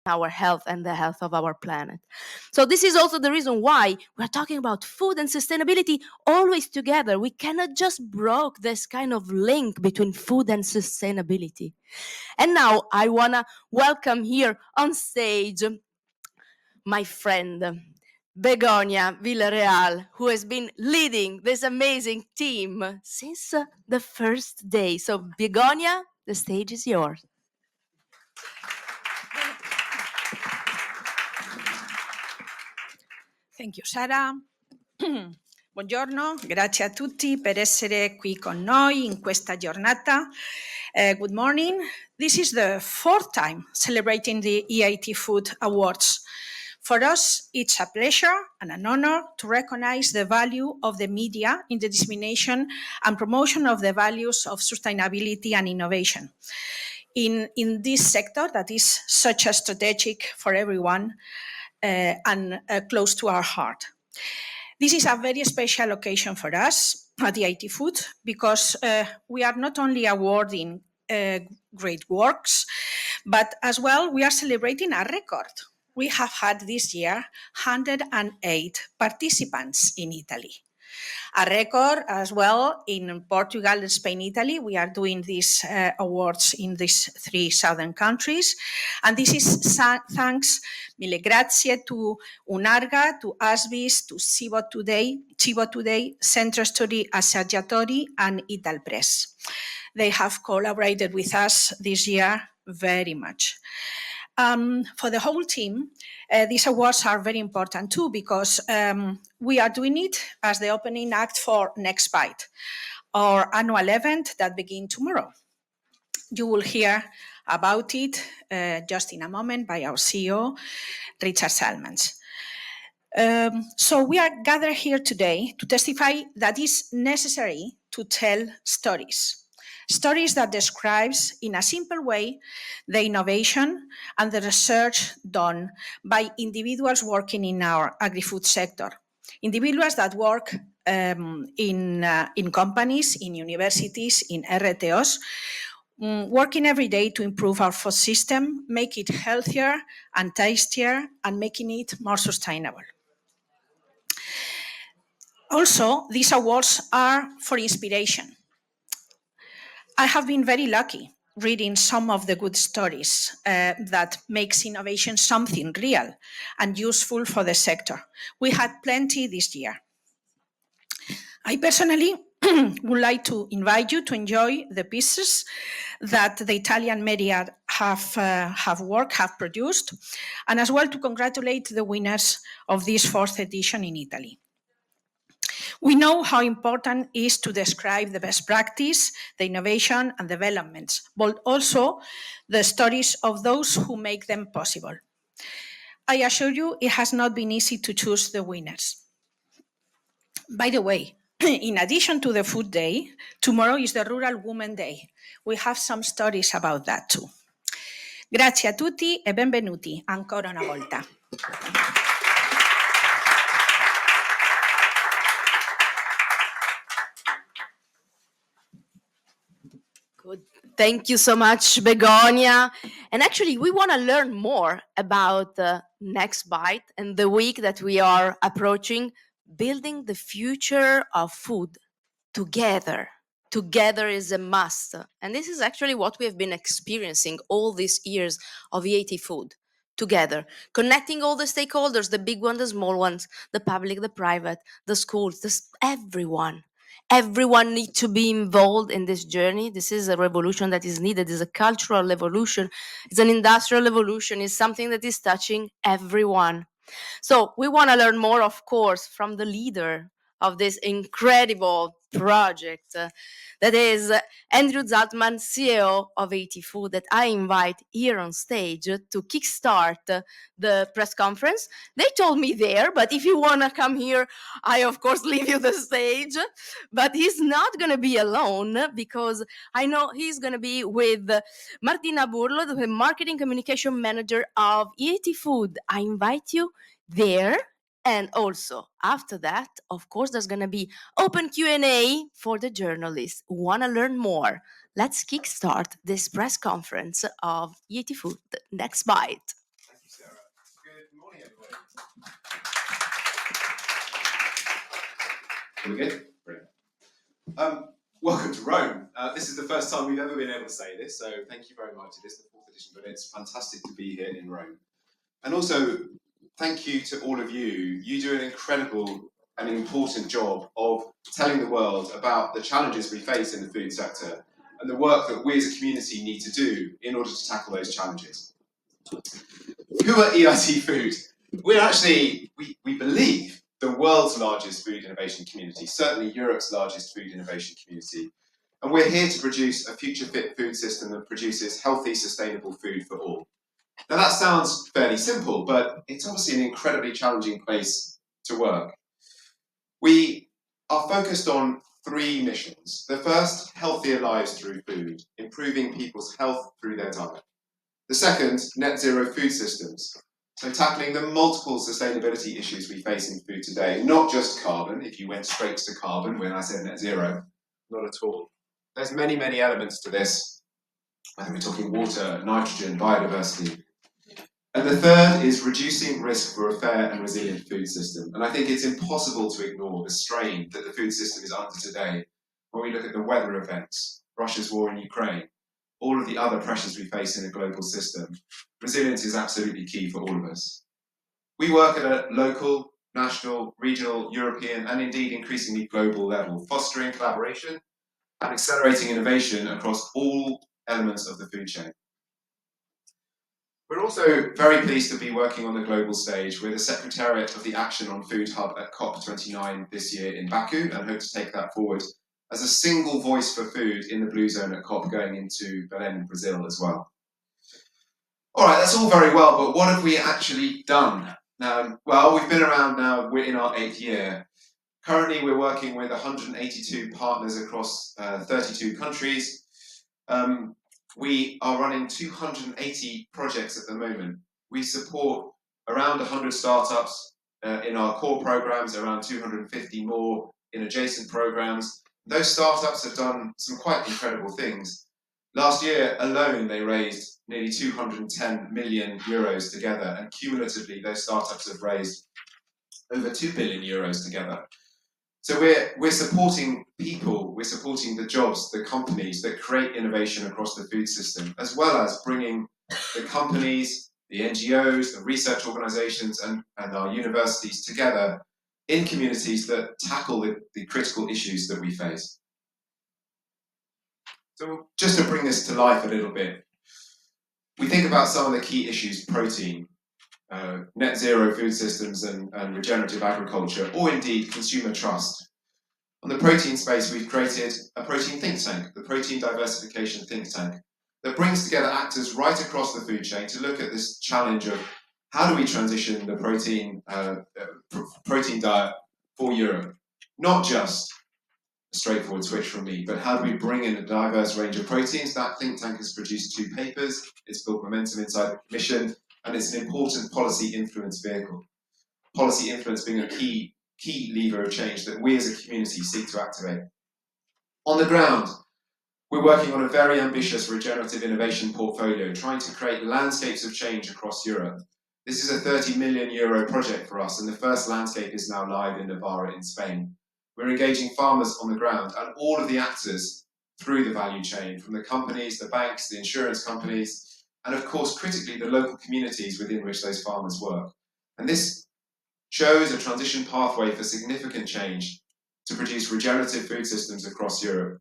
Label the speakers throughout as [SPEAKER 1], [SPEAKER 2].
[SPEAKER 1] our health and the health of our planet. So this is also the reason why we're talking about food and sustainability always together. We cannot just broke this kind of link between food and sustainability. And now I want to welcome here on stage my friend Begoña Villarreal, who has been leading this amazing team since the first day. So Begoña, the stage is yours.
[SPEAKER 2] Thank you, Sara. Buongiorno, grazie a tutti per essere qui con noi in questa giornata. Good morning. This is the fourth time celebrating the EIT Food Awards. For us, it's a pleasure and an honor to recognize the value of the media in the dissemination and promotion of the values of sustainability and innovation in this sector that is such a strategic for everyone and close to our heart. This is a very special occasion for us at the EIT Food because we are not only awarding great works, but as well we are celebrating a record. We have had this year 108 participants in Italy. A record as well in Portugal, Spain, Italy. We are doing these awards in these 3 southern countries. And this is thanks, mille grazie, to UNARGA, to ASBIS, to 𝗶𝗿, Centro Studi Assaggiatori, and ITALPRESS. They have collaborated with us this year very much. For the whole team, these awards are very important too because we are doing it as the opening act for 𝗵'𝗴𝗿𝗶𝗀𝗿, our annual event that begins tomorrow. You will hear about it just in a moment by our CEO, Richard Zaltzman. So we are gathered here today to testify that it's necessary to tell stories. Stories that describes in a simple way the innovation and the research done by individuals working in our agri-food sector. Individuals that work in companies, in universities, in RTOs, working every day to improve our food system, make it healthier and tastier, and making it more sustainable. Also, these awards are for inspiration. I have been very lucky reading some of the good stories that makes innovation something real and useful for the sector. We had plenty this year. I personally would like to invite you to enjoy the pieces that the Italian media have produced, and as well to congratulate the winners of this 4th edition in Italy. We know how important it is to describe the best practice, the innovation and developments, but also the stories of those who make them possible. I assure you it has not been easy to choose the winners. By the way, in addition to the Food Day, tomorrow is the Rural Women Day. We have some stories about that too. Grazie a tutti e benvenuti ancora una volta.
[SPEAKER 1] Good. Thank you so much, Begoña. And actually, we want to learn more about 𝗵'𝗴𝗿𝗿𝗿 and the week that we are approaching, building the future of food together. Together is a must. And this is actually what we have been experiencing all these years of EIT Food. Together, connecting all the stakeholders, the big ones, the small ones, the public, the private, the schools, everyone. Everyone needs to be involved in this journey. This is a revolution that is needed. It's a cultural revolution. It's an industrial revolution. It's something that is touching everyone. So we want to learn more, of course, from the leader of this incredible project. That is Andrew Zaltzman, CEO of EIT Food, that I invite here on stage to kickstart the press conference. They told me there, but if you want to come here, I, of course, leave you the stage. But he's not going to be alone because I know he's going to be with Martina Burlo, the Marketing Communication Manager of EIT Food. I invite you there. And also, after that, of course, there's going to be open Q&A for the journalists who want to learn more. Let's kickstart this press conference of EIT Food, 𝗵'𝗴𝗿𝗿𝗿𝗿.
[SPEAKER 3] Are we good? Brilliant. Welcome to Rome. This is the first time we've ever been able to say this, so thank you very much. It is the 4th edition, but it's fantastic to be here in Rome. And also, thank you to all of you. You do an incredible and important job of telling the world about the challenges we face in the food sector and the work that we as a community need to do in order to tackle those challenges. Who are EIT Food? We're actually, we believe, the world's largest food innovation community, certainly Europe's largest food innovation community. And we're here to produce a future-fit food system that produces healthy, sustainable food for all. Now that sounds fairly simple, but it's obviously an incredibly challenging place to work. We are focused on 3 missions. The first, healthier lives through food, improving people's health through their diet. The second, net zero food systems. So tackling the multiple sustainability issues we face in food today, not just carbon, if you went straight to carbon when I said net zero, not at all. There's many, many elements to this, whether we're talking water, nitrogen, biodiversity. And the third is reducing risk for a fair and resilient food system. And I think it's impossible to ignore the strain that the food system is under today when we look at the weather events, Russia's war in Ukraine, all of the other pressures we face in a global system. Resilience is absolutely key for all of us. We work at a local, national, regional, European, and indeed increasingly global level, fostering collaboration and accelerating innovation across all elements of the food chain. We're also very pleased to be working on the global stage. We're the Secretariat of the Action on Food Hub at COP29 this year in Baku, and hope to take that forward as a single voice for food in the Blue Zone at COP going into Belém in Brazil as well. All right, that's all very well, but what have we actually done? Well, we've been around now, we're in our 8th year. Currently, we're working with 182 partners across 32 countries. We are running 280 projects at the moment. We support around 100 startups in our core programs, around 250 more in adjacent programs. Those startups have done some quite incredible things. Last year alone, they raised nearly 210 million euros together, and cumulatively, those startups have raised over 2 billion euros together. So we're supporting people, we're supporting the jobs, the companies that create innovation across the food system, as well as bringing the companies, the NGOs, the research organizations, and our universities together in communities that tackle the critical issues that we face. So just to bring this to life a little bit, we think about some of the key issues: protein, net zero food systems and regenerative agriculture, or indeed consumer trust. On the protein space, we've created a protein think tank, the Protein Diversification Think Tank, that brings together actors right across the food chain to look at this challenge of how do we transition the protein diet for Europe. Not just a straightforward switch from meat, but how do we bring in a diverse range of proteins? That think tank has produced 2 papers, it's built momentum inside the Commission, and it's an important policy influence vehicle. Policy influence being a key lever of change that we as a community seek to activate. On the ground, we're working on a very ambitious regenerative innovation portfolio, trying to create landscapes of change across Europe. This is a 30 million euro project for us, and the first landscape is now live in Navarra in Spain. We're engaging farmers on the ground and all of the actors through the value chain, from the companies, the banks, the insurance companies, and of course, critically, the local communities within which those farmers work. And this shows a transition pathway for significant change to produce regenerative food systems across Europe.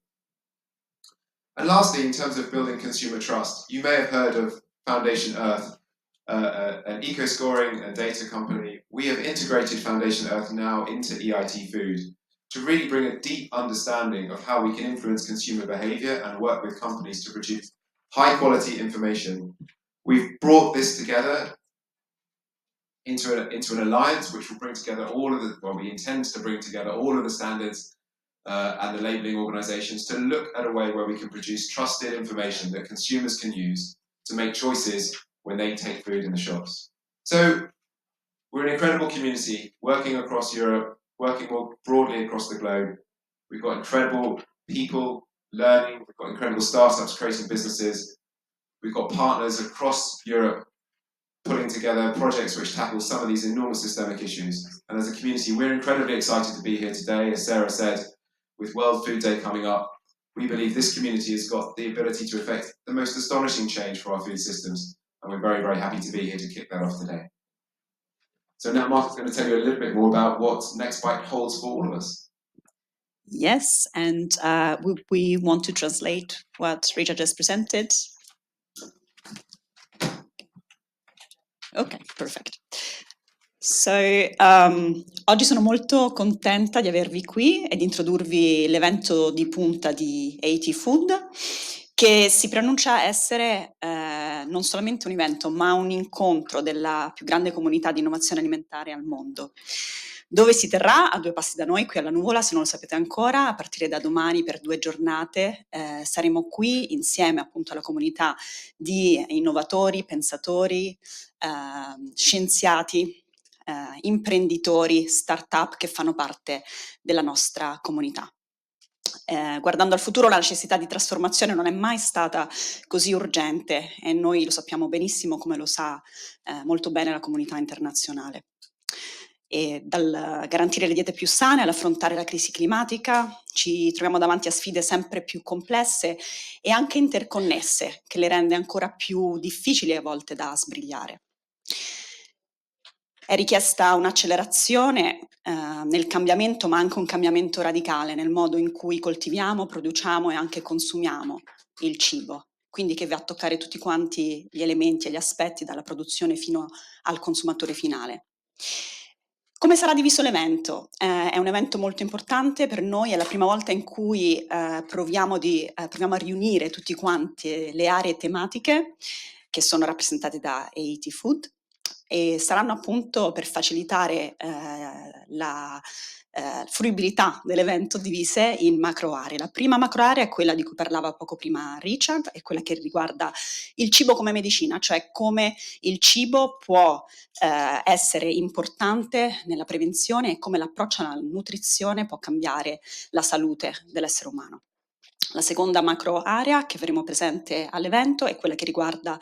[SPEAKER 3] And lastly, in terms of building consumer trust, you may have heard of Foundation Earth, an eco-scoring and data company. We have integrated Foundation Earth now into EIT Food to really bring a deep understanding of how we can influence consumer behavior and work with companies to produce high quality information. We've brought this together into an alliance which will bring together we intend to bring together all of the standards and the labelling organisations to look at a way where we can produce trusted information that consumers can use to make choices when they take food in the shops. So we're an incredible community working across Europe, working more broadly across the globe. We've got incredible people learning, we've got incredible startups creating businesses, we've got partners across Europe pulling together projects which tackle some of these enormous systemic issues. And as a community, we're incredibly excited to be here today. As Sarah said, with World Food Day coming up, we believe this community has got the ability to effect the most astonishing change for our food systems, and we're very, very happy to be here to kick that off today. So now Mark is going to tell you a little bit more about what 𝗶𝗴𝗍𝗿 holds for all of us.
[SPEAKER 4] Yes, and we want to translate what Richard just presented. Ok, perfect. So, oggi sono molto contenta di avervi qui e di introdurvi l'evento di punta di EIT Food, che si preannuncia essere non solamente un evento, ma un incontro della più grande comunità di innovazione alimentare al mondo, dove si terrà a 2 passi da noi, qui alla Nuvola, se non lo sapete ancora, a partire da domani per 2 giornate. Saremo qui insieme appunto alla comunità di innovatori, pensatori, scienziati, imprenditori, start-up che fanno parte della nostra comunità. Guardando al futuro, la necessità di trasformazione non è mai stata così urgente e noi lo sappiamo benissimo, come lo sa molto bene la comunità internazionale. E dal garantire le diete più sane all'affrontare la crisi climatica, ci troviamo davanti a sfide sempre più complesse e anche interconnesse, che le rende ancora più difficili a volte da sbrigliare. È richiesta un'accelerazione nel cambiamento, ma anche un cambiamento radicale nel modo in cui coltiviamo, produciamo e anche consumiamo il cibo, quindi che va a toccare tutti quanti gli elementi e gli aspetti, dalla produzione fino al consumatore finale. Come sarà diviso l'evento? È un evento molto importante per noi, è la prima volta in cui proviamo a riunire tutti quanti le aree tematiche che sono rappresentate da EIT Food, e saranno appunto per facilitare la fruibilità dell'evento divise in macro aree. La prima macro area è quella di cui parlava poco prima Richard, è quella che riguarda il cibo come medicina, cioè come il cibo può essere importante nella prevenzione e come l'approccio alla nutrizione può cambiare la salute dell'essere umano. La seconda macro area che avremo presente all'evento è quella che riguarda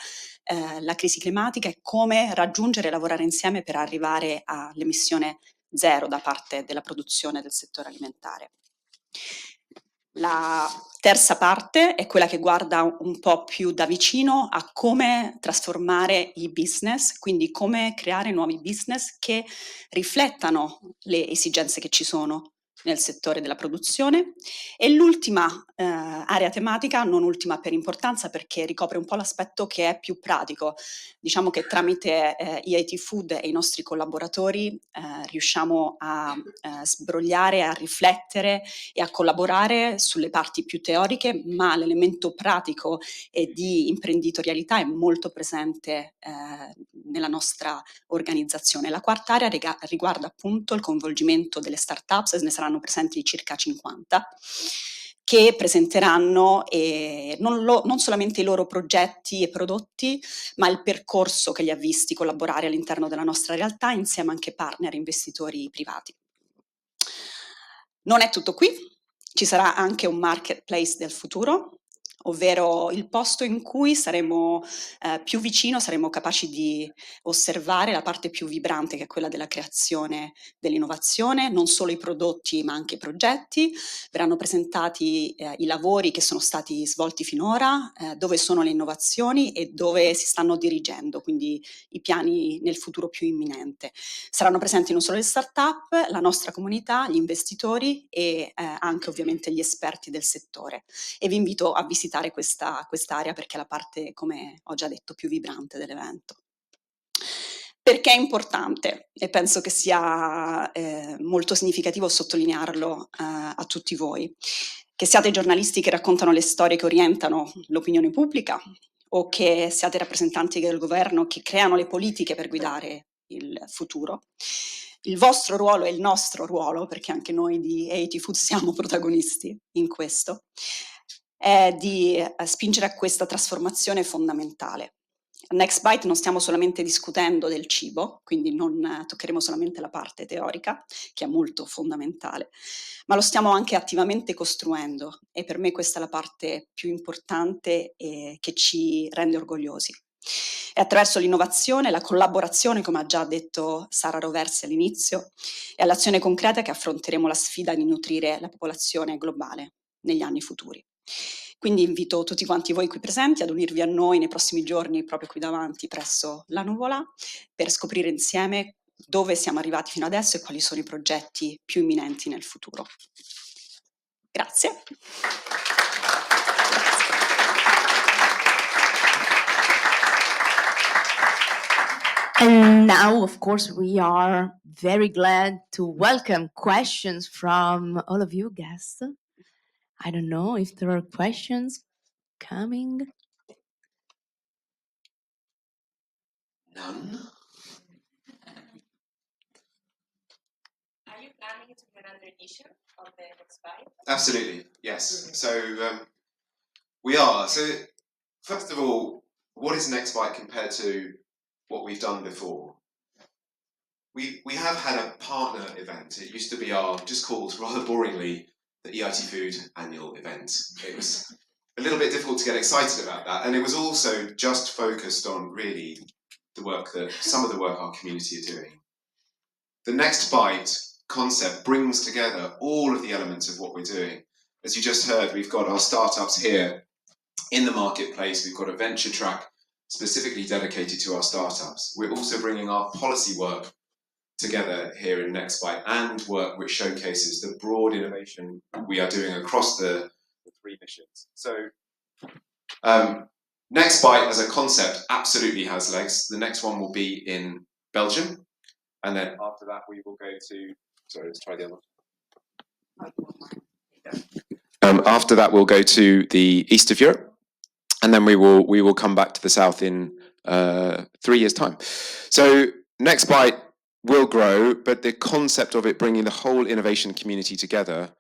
[SPEAKER 4] la crisi climatica e come raggiungere e lavorare insieme per arrivare all'emissione zero da parte della produzione del settore alimentare. La terza parte è quella che guarda un po' più da vicino a come trasformare i business, quindi come creare nuovi business che riflettano le esigenze che ci sono nel settore della produzione. E l'ultima area tematica, non ultima per importanza perché ricopre un po' l'aspetto che è più pratico. Diciamo che tramite EIT Food e i nostri collaboratori riusciamo a sbrogliare, a riflettere e a collaborare sulle parti più teoriche, ma l'elemento pratico e di imprenditorialità è molto presente nella nostra organizzazione. La quarta area riguarda appunto il coinvolgimento delle start-up, ne saranno presenti circa 50, che presenteranno non solamente i loro progetti e prodotti, ma il percorso che li ha visti collaborare all'interno della nostra realtà, insieme anche partner investitori privati. Non è tutto qui, ci sarà anche un marketplace del futuro, ovvero il posto in cui saremo più vicino, saremo capaci di osservare la parte più vibrante, che è quella della creazione dell'innovazione, non solo i prodotti ma anche i progetti. Verranno presentati i lavori che sono stati svolti finora, dove sono le innovazioni e dove si stanno dirigendo, quindi i piani nel futuro più imminente. Saranno presenti non solo le start-up, la nostra comunità, gli investitori e anche ovviamente gli esperti del settore. E vi invito a visitare quest'area perché è la parte, come ho già detto, più vibrante dell'evento. Perché è importante e penso che sia molto significativo sottolinearlo a tutti voi, che siate giornalisti che raccontano le storie che orientano l'opinione pubblica o che siate rappresentanti del governo che creano le politiche per guidare il futuro. Il vostro ruolo e il nostro ruolo, perché anche noi di EIT Food siamo protagonisti in questo, è di spingere a questa trasformazione fondamentale. A 𝗶𝗴𝗍𝗿 non stiamo solamente discutendo del cibo, quindi non toccheremo solamente la parte teorica, che è molto fondamentale, ma lo stiamo anche attivamente costruendo e per me questa è la parte più importante e che ci rende orgogliosi. È attraverso l'innovazione, la collaborazione, come ha già detto Sara Roversi all'inizio, e all'azione concreta che affronteremo la sfida di nutrire la popolazione globale negli anni futuri. Quindi invito tutti quanti voi qui presenti ad unirvi a noi nei prossimi giorni, proprio qui davanti, presso la Nuvola, per scoprire insieme dove siamo arrivati fino adesso e quali sono i progetti più imminenti nel futuro. Grazie.
[SPEAKER 1] And now, of course, we are very glad to welcome questions from all of you guests. I don't know if there are questions coming.
[SPEAKER 3] None?
[SPEAKER 1] Are you planning to do another edition of the next bite?
[SPEAKER 3] Absolutely, yes. So we are. So first of all, what is Next Bite compared to what we've done before? We have had a partner event. It used to be our, just called rather boringly, the EIT Food annual event. It was a little bit difficult to get excited about that, and it was also just focused on really the work that, some of the work our community are doing. The Next Bite concept brings together all of the elements of what we're doing. As you just heard, we've got our startups here in the marketplace. We've got a venture track specifically dedicated to our startups. We're also bringing our policy work together here in Next Bite and work which showcases the broad innovation we are doing across the three missions. So Next Bite as a concept absolutely has legs. The next one will be in Belgium, and then after that we will go to, sorry, let's try the other one. After that we'll go to the east of Europe, and then we will come back to the south in 3 years' time. So Next Bite will grow, but the concept of it bringing the whole innovation community together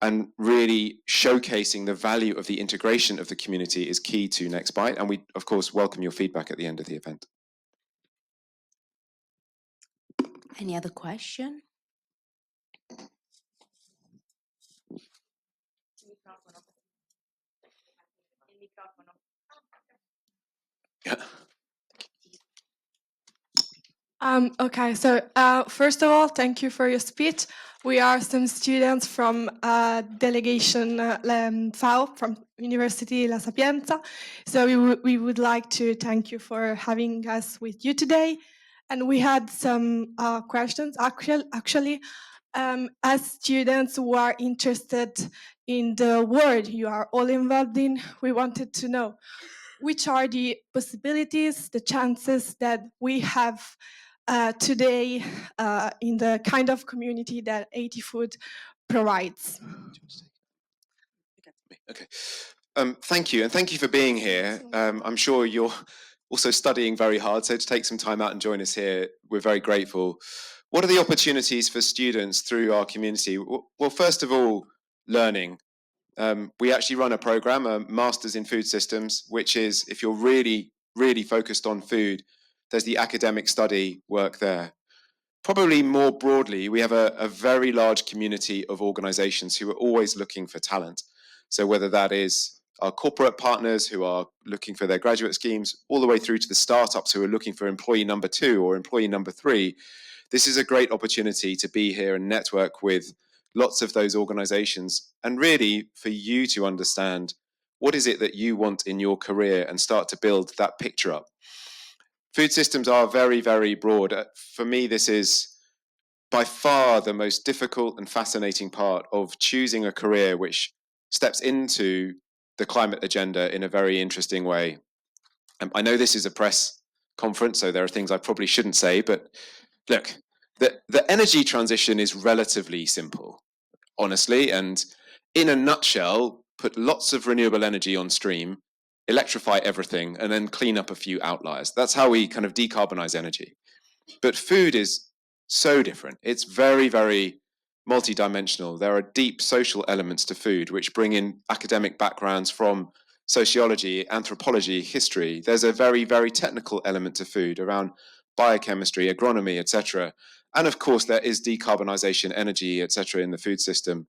[SPEAKER 3] and really showcasing the value of the integration of the community is key to Next Bite, and we of course welcome your feedback at the end of the event.
[SPEAKER 1] Any other question?
[SPEAKER 3] Yeah.
[SPEAKER 5] Okay, so first of all, thank you for your speech. We are some students from delegation 𝗲 from University La Sapienza. So we would like to thank you for having us with you today. And we had some questions, actually, as students who are interested in the world you are all involved in, we wanted to know which are the possibilities, the chances that we have today in the kind of community that EIT Food provides.
[SPEAKER 3] Okay. Thank you, and thank you for being here. I'm sure you're also studying very hard, so to take some time out and join us here, we're very grateful. What are the opportunities for students through our community? Well, first of all, learning. We actually run a program, a Masters in Food Systems, which is, if you're really, really focused on food, there's the academic study work there. Probably more broadly, we have a very large community of organizations who are always looking for talent. So whether that is our corporate partners who are looking for their graduate schemes, all the way through to the startups who are looking for employee number 2 or employee number 3, this is a great opportunity to be here and network with lots of those organizations, and really for you to understand what is it that you want in your career and start to build that picture up. Food systems are very, very broad. For me, this is by far the most difficult and fascinating part of choosing a career which steps into the climate agenda in a very interesting way. I know this is a press conference, so there are things I probably shouldn't say, but look, the energy transition is relatively simple, honestly, and in a nutshell, put lots of renewable energy on stream, electrify everything, and then clean up a few outliers. That's how we kind of decarbonize energy. But food is so different. It's very, very multidimensional. There are deep social elements to food which bring in academic backgrounds from sociology, anthropology, history. There's a very, very technical element to food around biochemistry, agronomy, etc. And of course, there is decarbonization, energy, etc. in the food system.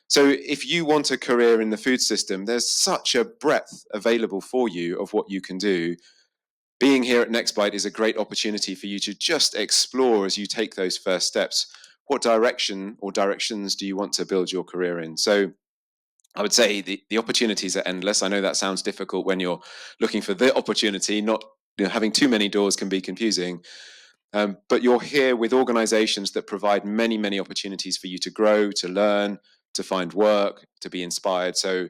[SPEAKER 3] So if you want a career in the food system, there's such a breadth available for you of what you can do. being here at 𝗶𝗴𝗿𝗃 is a great opportunity for you to just explore as you take those first steps. What direction or directions do you want to build your career in? So I would say the opportunities are endless. I know that sounds difficult when you're looking for the opportunity, not having too many doors can be confusing. But you're here with organizations that provide many, many opportunities for you to grow, to learn, to find work, to be inspired. So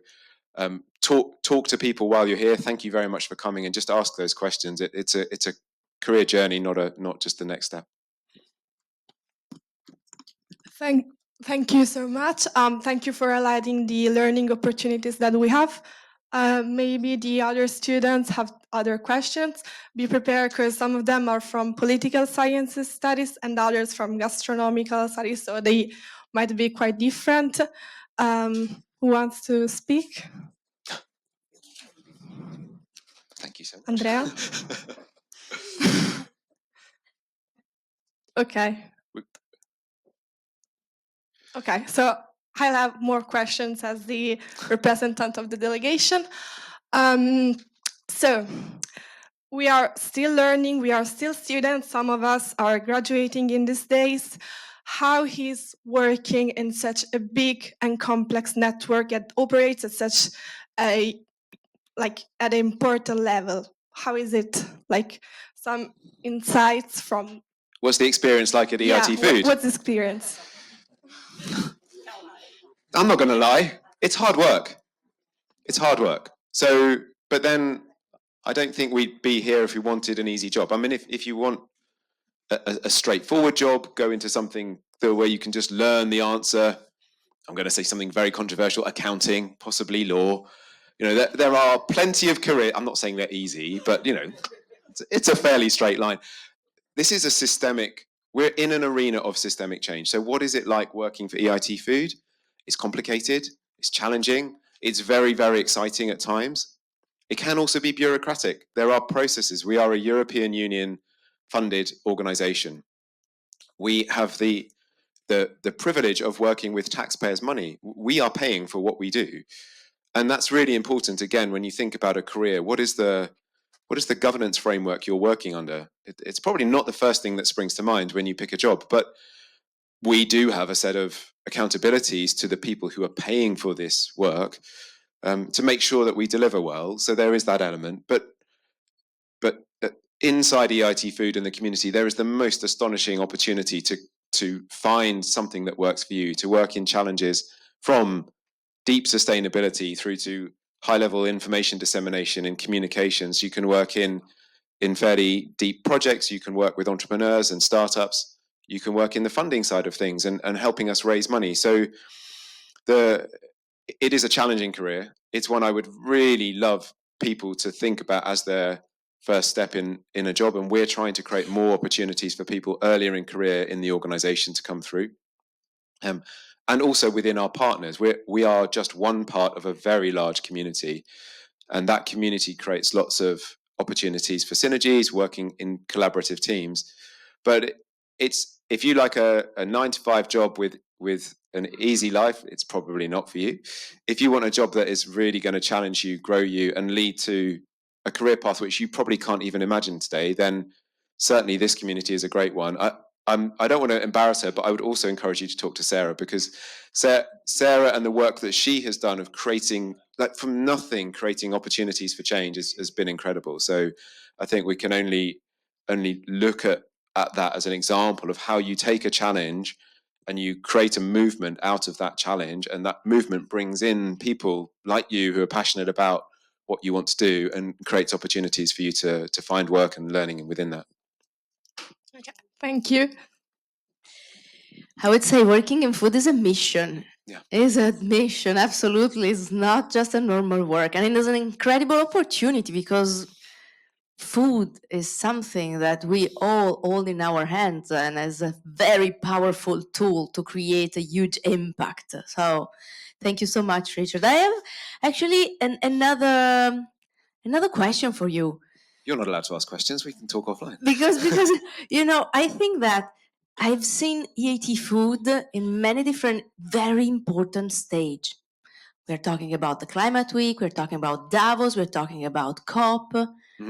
[SPEAKER 3] talk to people while you're here. Thank you very much for coming, and just ask those questions. It's a career journey, not just the next step.
[SPEAKER 5] Thank you so much. Thank you for highlighting the learning opportunities that we have. Maybe the other students have other questions. Be prepared, because some of them are from political sciences studies and others from gastronomical studies, so they might be quite different. Who wants to speak?
[SPEAKER 3] Thank you so much.
[SPEAKER 5] Andrea? Okay. Okay, so I'll have more questions as the representative of the delegation. So we are still learning, we are still students, some of us are graduating in these days. How he's working in such a big and complex network that operates at such a, like, at an important level? How is it? Like, some insights from...
[SPEAKER 3] What's the experience like at EIT Food?
[SPEAKER 5] What's the experience?
[SPEAKER 3] I'm not going to lie, it's hard work. It's hard work. So, but then I don't think we'd be here if we wanted an easy job. I mean, if you want a straightforward job, go into something where you can just learn the answer. I'm going to say something very controversial: accounting, possibly law. You know, there are plenty of career. I'm not saying they're easy, but you know, it's a fairly straight line. This is a systemic. We're in an arena of systemic change. So, what is it like working for EIT Food? It's complicated. It's challenging. It's very, very exciting at times. It can also be bureaucratic. There are processes. We are a European Union funded organization. We have the privilege of working with taxpayers' money. We are paying for what we do. And that's really important. Again, when you think about a career, what is the governance framework you're working under? It's probably not the first thing that springs to mind when you pick a job, but we do have a set of accountabilities to the people who are paying for this work, to make sure that we deliver well. So there is that element. But inside EIT Food and the community, there is the most astonishing opportunity to find something that works for you, to work in challenges from deep sustainability through to high-level information dissemination and communications. You can work in fairly deep projects. You can work with entrepreneurs and startups. You can work in the funding side of things and helping us raise money. So it is a challenging career. It's one I would really love people to think about as their first step in a job. And we're trying to create more opportunities for people earlier in career in the organization to come through. And also within our partners, we are just one part of a very large community. And that community creates lots of opportunities for synergies, working in collaborative teams. But if you like a 9-to-5 job with an easy life, it's probably not for you. If you want a job that is really going to challenge you, grow you, and lead to a career path which you probably can't even imagine today, then certainly this community is a great one. I don't want to embarrass her, but I would also encourage you to talk to Sarah, because Sarah and the work that she has done of creating, like from nothing, creating opportunities for change has been incredible. So I think we can only look at that as an example of how you take a challenge and you create a movement out of that challenge, and that movement brings in people like you who are passionate about what you want to do and creates opportunities for you to find work and learning within that.
[SPEAKER 5] Okay, thank you.
[SPEAKER 1] I would say working in food is a mission.
[SPEAKER 3] Yeah.
[SPEAKER 1] It is a mission, absolutely. It's not just a normal work. And it is an incredible opportunity, because food is something that we all hold in our hands and is a very powerful tool to create a huge impact. So thank you so much, Richard. I have actually another question for you.
[SPEAKER 3] You're not allowed to ask questions. We can talk offline.
[SPEAKER 1] Because you know, I think that I've seen EIT Food in many different very important stages. We're talking about the Climate Week, we're talking about Davos, we're talking about COP.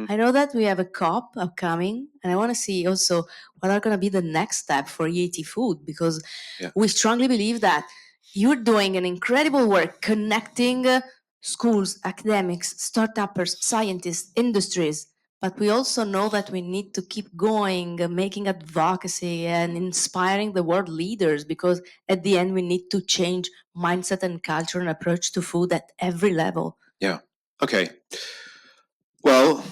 [SPEAKER 1] I know that we have a COP upcoming, and I want to see also what are going to be the next step for EIT Food, because we strongly believe that you're doing an incredible work connecting schools, academics, startuppers, scientists, industries. But we also know that we need to keep going, making advocacy and inspiring the world leaders, because at the end we need to change mindset and culture and approach to food at every level.
[SPEAKER 3] Yeah. Okay. Well,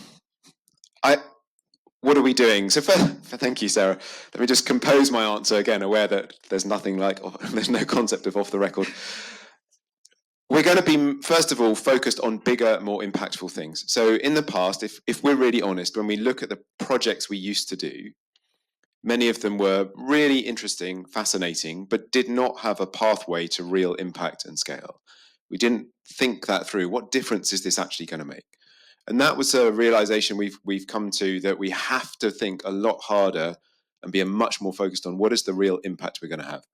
[SPEAKER 3] what are we doing? So thank you, Sarah. Let me just compose my answer again, aware that there's nothing like, there's no concept of off the record. We're going to be, first of all, focused on bigger, more impactful things. So in the past, if we're really honest, when we look at the projects we used to do, many of them were really interesting, fascinating, but did not have a pathway to real impact and scale. We didn't think that through. What difference is this actually going to make? And that was a realization we've come to, that we have to think a lot harder and be much more focused on what is the real impact we're going to have.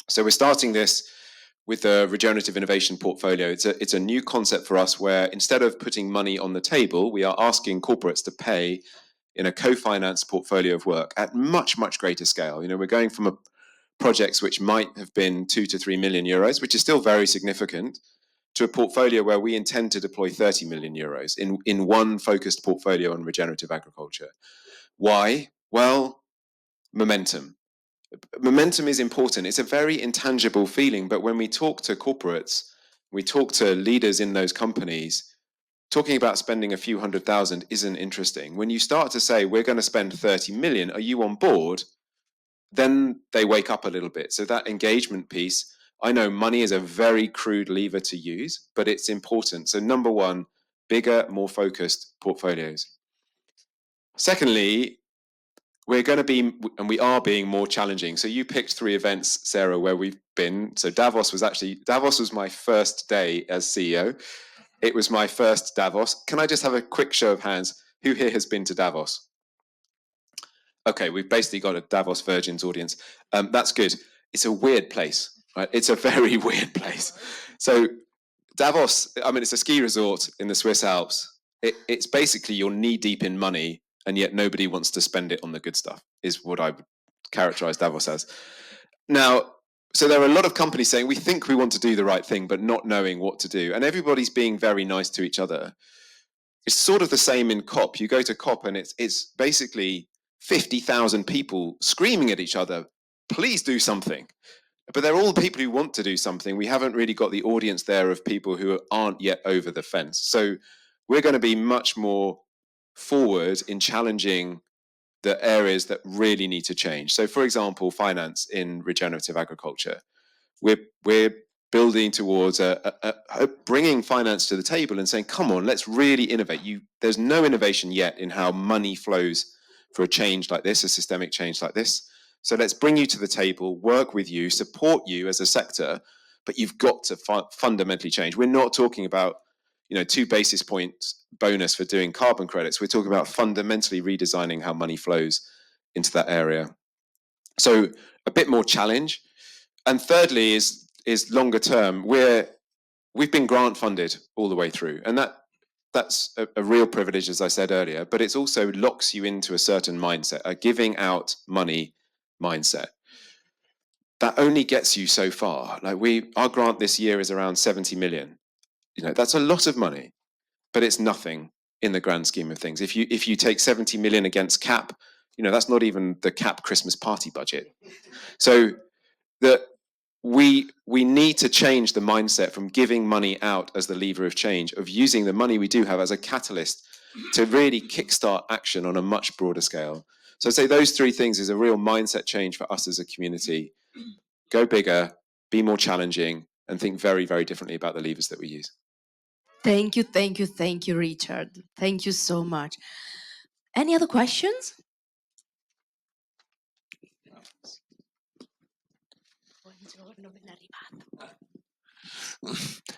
[SPEAKER 3] So we're starting this with the regenerative innovation portfolio. It's a new concept for us, where instead of putting money on the table, we are asking corporates to pay in a co-finance portfolio of work at much, much greater scale. You know, we're going from projects which might have been 2 to 3 million euros, which is still very significant, to a portfolio where we intend to deploy 30 million euros in one focused portfolio on regenerative agriculture. Why? Well, momentum. Momentum is important. It's a very intangible feeling, but when we talk to corporates, we talk to leaders in those companies, talking about spending a few $100,000 isn't interesting. When you start to say, we're going to spend 30 million, are you on board? Then they wake up a little bit. So that engagement piece, I know money is a very crude lever to use, but it's important. So number one, bigger, more focused portfolios. Secondly, we're going to be, and we are being, more challenging. So you picked 3 events, Sarah, where we've been. So Davos was my first day as CEO. It was my first Davos. Can I just have a quick show of hands? Who here has been to Davos? Okay, we've basically got a Davos Virgins audience. That's good. It's a weird place, right? It's a very weird place. So Davos, I mean, it's a ski resort in the Swiss Alps. It's basically you're knee deep in money, and yet nobody wants to spend it on the good stuff, is what I would characterize Davos as. Now, so there are a lot of companies saying, we think we want to do the right thing, but not knowing what to do. And everybody's being very nice to each other. It's sort of the same in COP. You go to COP and it's basically 50,000 people screaming at each other, please do something. But they're all people who want to do something. We haven't really got the audience there of people who aren't yet over the fence. So we're going to be much more forward in challenging the areas that really need to change. So for example, finance in regenerative agriculture. We're building towards bringing finance to the table and saying, come on, let's really innovate. There's no innovation yet in how money flows for a change like this, a systemic change like this. So let's bring you to the table, work with you, support you as a sector, but you've got to fundamentally change. We're not talking about 2 basis points bonus for doing carbon credits. We're talking about fundamentally redesigning how money flows into that area. So a bit more challenge. And thirdly is longer term. We've been grant funded all the way through, and that's a real privilege, as I said earlier, but it also locks you into a certain mindset, a giving out money mindset. That only gets you so far. Like our grant this year is around 70 million. That's a lot of money, but it's nothing in the grand scheme of things. If you take 70 million against CAP, that's not even the CAP Christmas party budget. So we need to change the mindset from giving money out as the lever of change, of using the money we do have as a catalyst to really kickstart action on a much broader scale. So I'd say those 3 things is a real mindset change for us as a community. Go bigger, be more challenging, and think very, very differently about the levers that we use.
[SPEAKER 1] Thank you, Richard. Thank you so much. Any other questions? Buongiorno, ben arrivato.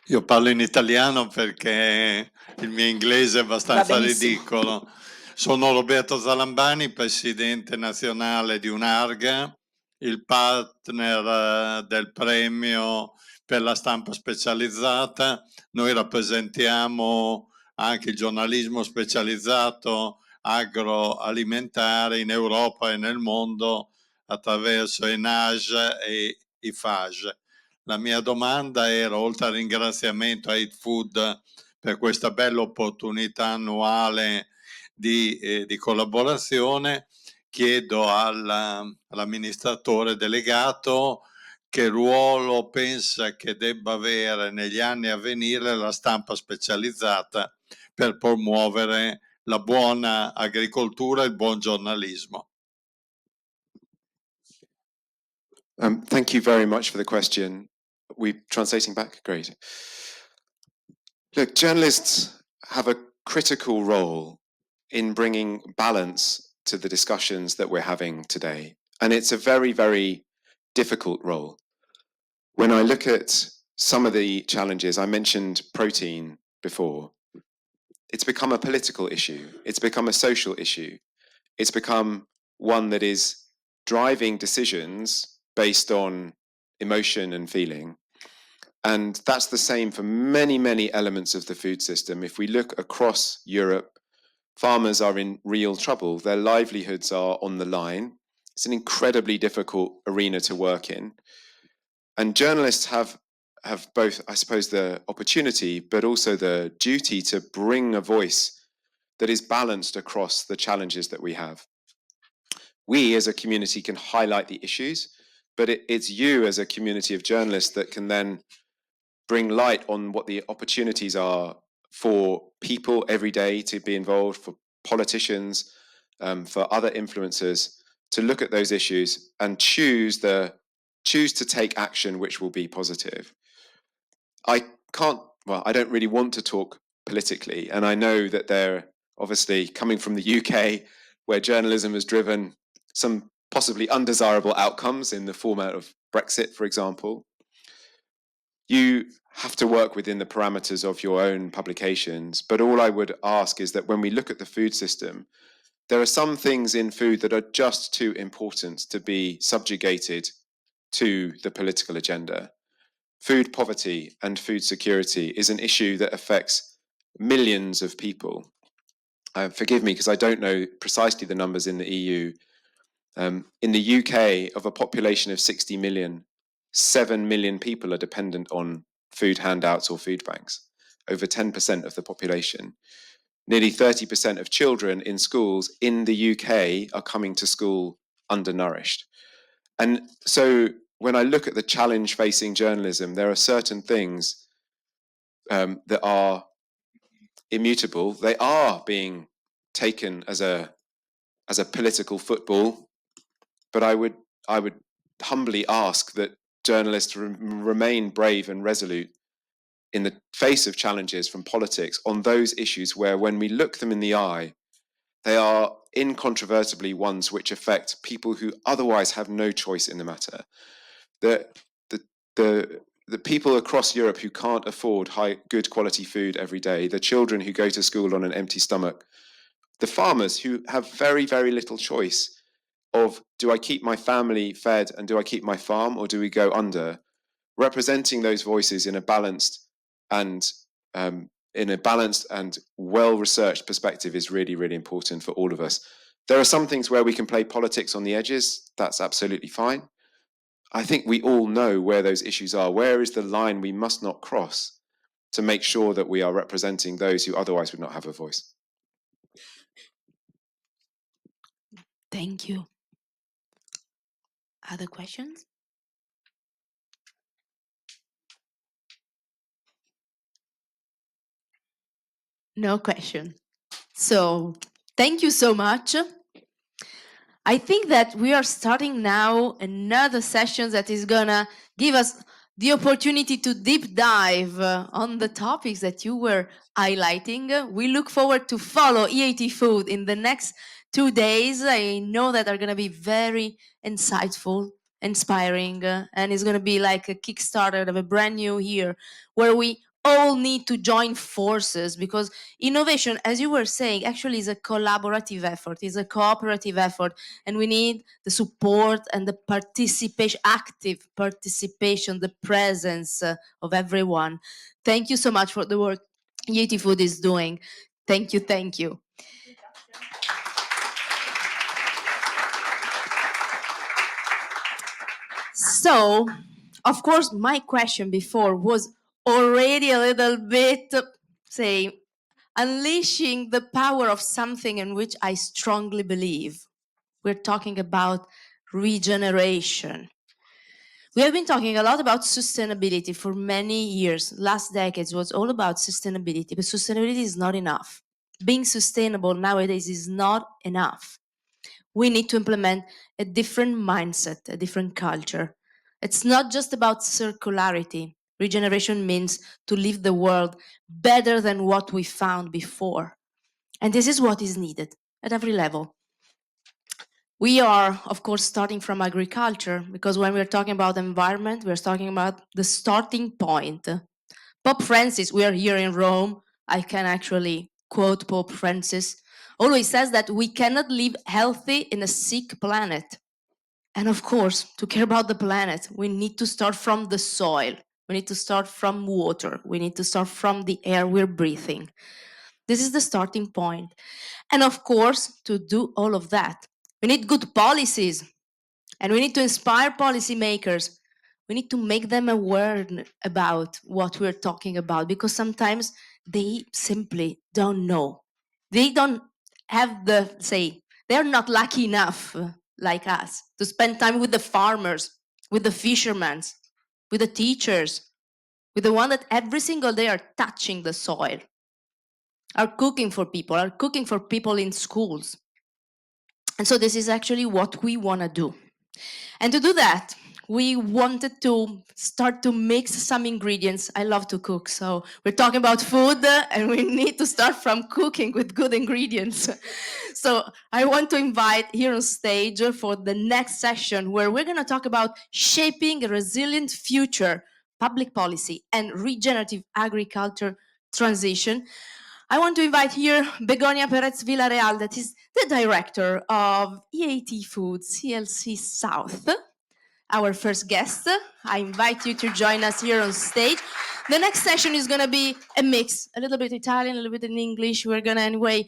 [SPEAKER 6] Io parlo in italiano perché il mio inglese è abbastanza ridicolo. Sono Roberto Zalambani, presidente nazionale di UNARGA, il partner del Premio per la stampa specializzata. Noi rappresentiamo anche il giornalismo specializzato agroalimentare in Europa e nel mondo attraverso ENAGE e IFAGE. La mia domanda era, oltre al ringraziamento a EIT Food per questa bella opportunità annuale di collaborazione, chiedo all'amministratore delegato che ruolo pensa che debba avere negli anni a venire la stampa specializzata per promuovere la buona agricoltura e il buon giornalismo.
[SPEAKER 3] Thank you very much for the question. We translating back? Great. Look, journalists have a critical role in bringing balance to the discussions that we're having today. And it's a very, very difficult role. When I look at some of the challenges, I mentioned protein before, it's become a political issue. It's become a social issue. It's become one that is driving decisions based on emotion and feeling. And that's the same for many, many elements of the food system. If we look across Europe, farmers are in real trouble. Their livelihoods are on the line. It's an incredibly difficult arena to work in. And journalists have both, I suppose, the opportunity, but also the duty to bring a voice that is balanced across the challenges that we have. We as a community can highlight the issues, but it's you as a community of journalists that can then bring light on what the opportunities are for people every day to be involved, for politicians, for other influencers to look at those issues and choose to take action which will be positive. I don't really want to talk politically, and I know that they're obviously coming from the UK, where journalism has driven some possibly undesirable outcomes in the format of Brexit, for example. You have to work within the parameters of your own publications, but all I would ask is that when we look at the food system, there are some things in food that are just too important to be subjugated to the political agenda. Food poverty and food security is an issue that affects millions of people. Forgive me, because I don't know precisely the numbers in the EU. In the UK, of a population of 60 million, 7 million people are dependent on food handouts or food banks, over 10% of the population. Nearly 30% of children in schools in the UK are coming to school undernourished. And so when I look at the challenge facing journalism, there are certain things that are immutable. They are being taken as a political football, but I would humbly ask that journalists remain brave and resolute in the face of challenges from politics on those issues where, when we look them in the eye, they are incontrovertibly ones which affect people who otherwise have no choice in the matter. The people across Europe who can't afford good quality food every day, the children who go to school on an empty stomach, the farmers who have very, very little choice of, do I keep my family fed and do I keep my farm, or do we go under? Representing those voices in a balanced and well-researched perspective is really, really important for all of us. There are some things where we can play politics on the edges. That's absolutely fine. I think we all know where those issues are. Where is the line we must not cross to make sure that we are representing those who otherwise would not have a voice?
[SPEAKER 1] Thank you. Other questions? No question. So thank you so much. I think that we are starting now another session that is gonna give us the opportunity to deep dive on the topics that you were highlighting. We look forward to follow EIT Food in the next 2 days. I know that are gonna be very insightful, inspiring, and it's gonna be like a kickstarter of a brand new year where we all need to join forces, because innovation, as you were saying, actually is a collaborative effort, is a cooperative effort, and we need the support and the participation, active participation, the presence of everyone. Thank you so much for the work EIT Food is doing. Thank you, thank you. So, of course, my question before was already a little bit, say, unleashing the power of something in which I strongly believe. We're talking about regeneration. We have been talking a lot about sustainability for many years. Last decades was all about sustainability, but sustainability is not enough. Being sustainable nowadays is not enough. We need to implement a different mindset, a different culture. It's not just about circularity. Regeneration means to leave the world better than what we found before. And this is what is needed at every level. We are, of course, starting from agriculture, because when we're talking about environment, we're talking about the starting point. Pope Francis, we are here in Rome. I can actually quote Pope Francis, always says that we cannot live healthy in a sick planet. And of course, to care about the planet, we need to start from the soil. We need to start from water. We need to start from the air we're breathing. This is the starting point. And of course, to do all of that, we need good policies, and we need to inspire policymakers. We need to make them aware about what we're talking about, because sometimes they simply don't know. They don't have they're not lucky enough, like us, to spend time with the farmers, with the fishermen, with the teachers, with the one that every single day are touching the soil, are cooking for people in schools. And so this is actually what we want to do. And to do that, we wanted to start to mix some ingredients. I love to cook, so we're talking about food, and we need to start from cooking with good ingredients. So I want to invite here on stage for the next session, where we're going to talk about shaping a resilient future, public policy, and regenerative agriculture transition. I want to invite here Begoña Pérez Villarreal, that is the director of EIT Food CLC South, our first guest. I invite you to join us here on stage. The next session is going to be a mix, a little bit Italian, a little bit in English. We're going to anyway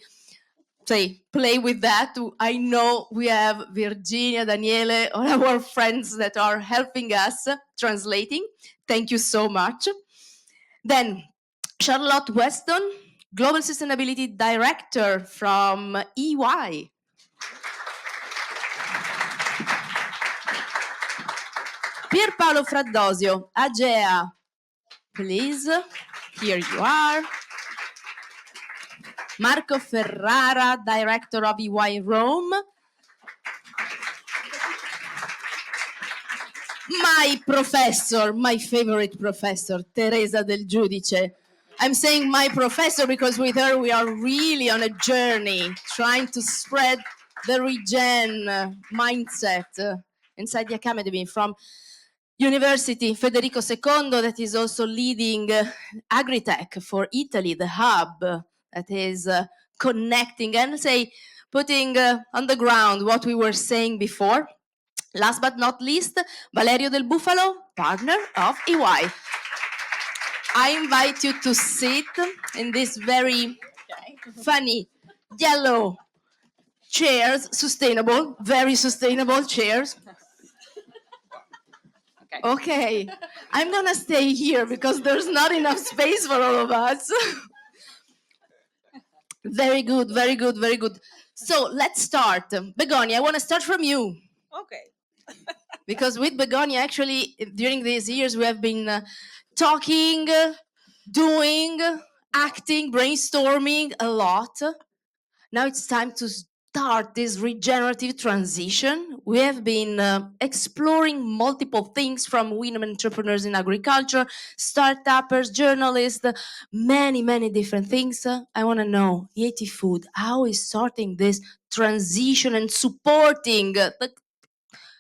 [SPEAKER 1] play with that. I know we have Virginia, Daniele, all our friends that are helping us translating. Thank you so much. Then Charlotte Weston, Global Sustainability Director from EY. Pier Paolo Fraddosio, AGEA. Please, here you are. Marco Ferrara, Director of EY Rome. My professor, my favorite professor, Teresa del Giudice. I'm saying my professor because with her we are really on a journey trying to spread the regen mindset inside the academy, from University Federico II, that is also leading Agritech for Italy, the hub that is connecting and putting on the ground what we were saying before. Last but not least, Valerio del Bufalo, partner of EY. I invite you to sit in these very funny yellow chairs, very sustainable chairs. Okay, I'm gonna stay here because there's not enough space for all of us. Very good, very good, very good. So let's start. Begoña, I want to start from you.
[SPEAKER 2] Okay.
[SPEAKER 1] Because with Begoña, actually, during these years, we have been talking, doing, acting, brainstorming a lot. Now it's time to start this regenerative transition. We have been exploring multiple things, from women entrepreneurs in agriculture, startuppers, journalists, many, many different things. I want to know, EIT Food, how is starting this transition and supporting the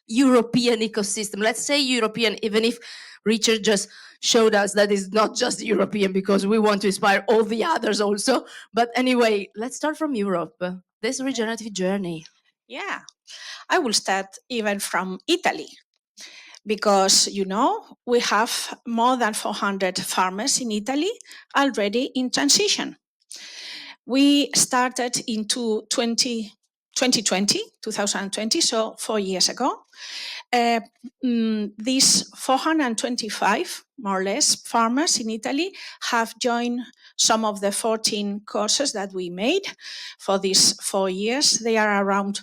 [SPEAKER 1] European ecosystem? Let's say European, even if Richard just showed us that it's not just European, because we want to inspire all the others also. But anyway, let's start from Europe, this regenerative journey.
[SPEAKER 2] Yeah, I will start even from Italy, because, you know, we have more than 400 farmers in Italy already in transition. We started in 2020, so 4 years ago. These 425, more or less, farmers in Italy have joined some of the 14 courses that we made for these 4 years. They are around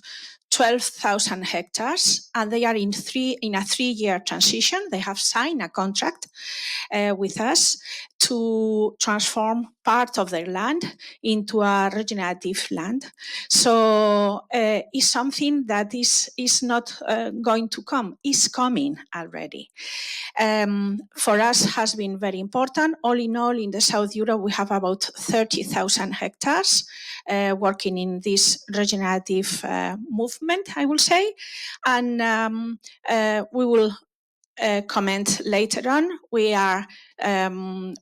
[SPEAKER 2] 12,000 hectares, and they are in a 3-year transition. They have signed a contract with us to transform part of their land into a regenerative land. So it's something that is not going to come, is coming already. For us has been very important. All in all, in the South Europe, we have about 30,000 hectares working in this regenerative movement, I will say. And we will comment later on. We are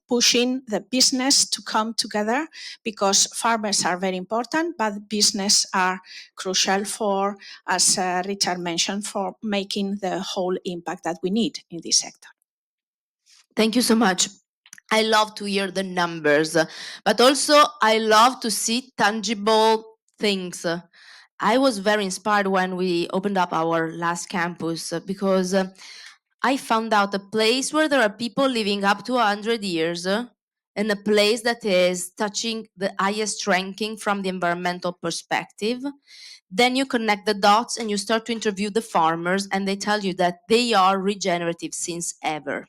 [SPEAKER 2] pushing the business to come together, because farmers are very important, but business are crucial for, as Richard mentioned, for making the whole impact that we need in this sector.
[SPEAKER 1] Thank you so much. I love to hear the numbers, but also I love to see tangible things. I was very inspired when we opened up our last campus, because I found out a place where there are people living up to 100 years, and a place that is touching the highest ranking from the environmental perspective. Then you connect the dots and you start to interview the farmers, and they tell you that they are regenerative since ever.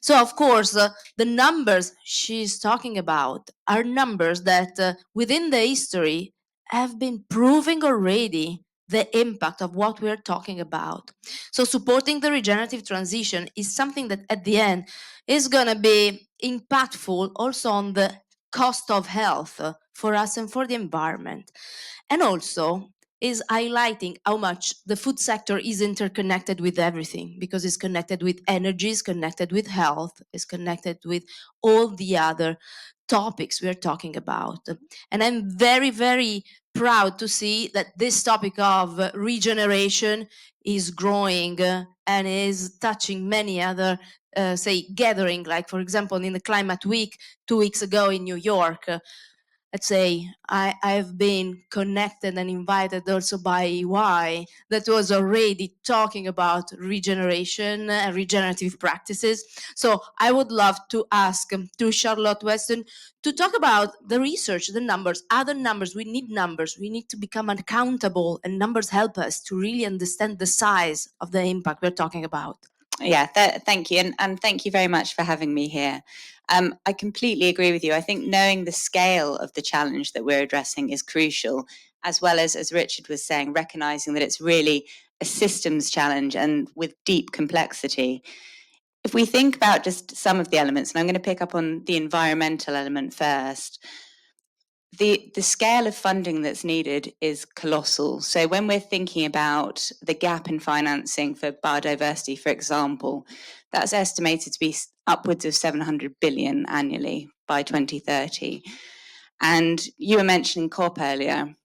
[SPEAKER 1] So, of course, the numbers she's talking about are numbers that within the history have been proving already the impact of what we're talking about. So supporting the regenerative transition is something that at the end is going to be impactful also on the cost of health for us and for the environment. And also is highlighting how much the food sector is interconnected with everything, because it's connected with energy, it's connected with health, it's connected with all the other topics we're talking about. And I'm very, very proud to see that this topic of regeneration is growing and is touching many other say gathering, like for example in the Climate Week 2 weeks ago in New York. Let's say I've been connected and invited also by EY that was already talking about regeneration and regenerative practices. So I would love to ask to Charlotte Weston to talk about the research, the numbers, other numbers. We need numbers. We need to become accountable, and numbers help us to really understand the size of the impact we're talking about.
[SPEAKER 7] Yeah, thank you. And thank you very much for having me here. I completely agree with you. I think knowing the scale of the challenge that we're addressing is crucial, as well as Richard was saying, recognizing that it's really a systems challenge and with deep complexity. If we think about just some of the elements, and I'm going to pick up on the environmental element first, the scale of funding that's needed is colossal. So when we're thinking about the gap in financing for biodiversity, for example, that's estimated to be upwards of 700 billion annually by 2030. And you were mentioning COP earlier.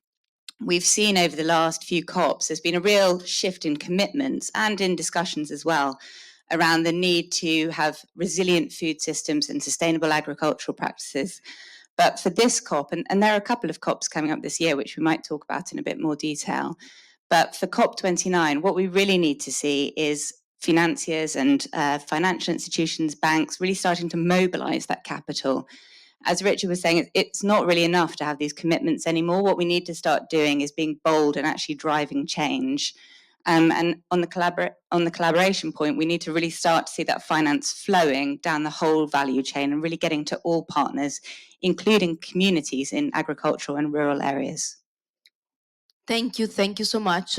[SPEAKER 7] We've seen over the last few COPs, there's been a real shift in commitments and in discussions as well around the need to have resilient food systems and sustainable agricultural practices. But for this COP, and there are a couple of COPs coming up this year, which we might talk about in a bit more detail, but for COP29, what we really need to see is financiers and financial institutions, banks, really starting to mobilize that capital. As Richard was saying, it's not really enough to have these commitments anymore. What we need to start doing is being bold and actually driving change. And on the collaboration point, we need to really start to see that finance flowing down the whole value chain and really getting to all partners, including communities in agricultural and rural areas.
[SPEAKER 1] Thank you so much.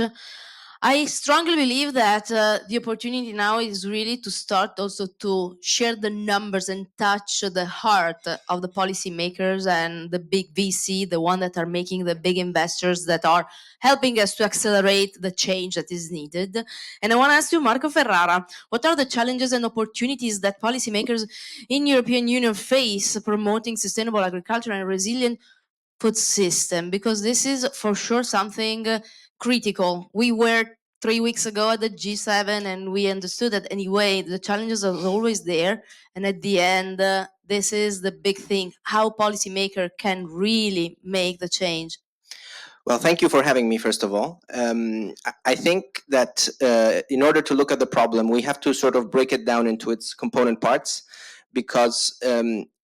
[SPEAKER 1] I strongly believe that the opportunity now is really to start also to share the numbers and touch the heart of the policymakers and the big VC, the one that are making the big investors that are helping us to accelerate the change that is needed. And I want to ask you, Marco Ferrara, what are the challenges and opportunities that policymakers in European Union face promoting sustainable agriculture and resilient food system? Because this is for sure something critical. We were 3 weeks ago at the G7, and we understood that anyway, the challenges are always there. And at the end, this is the big thing, how policymaker can really make the change.
[SPEAKER 8] Well, thank you for having me, first of all. I think that in order to look at the problem, we have to sort of break it down into its component parts, because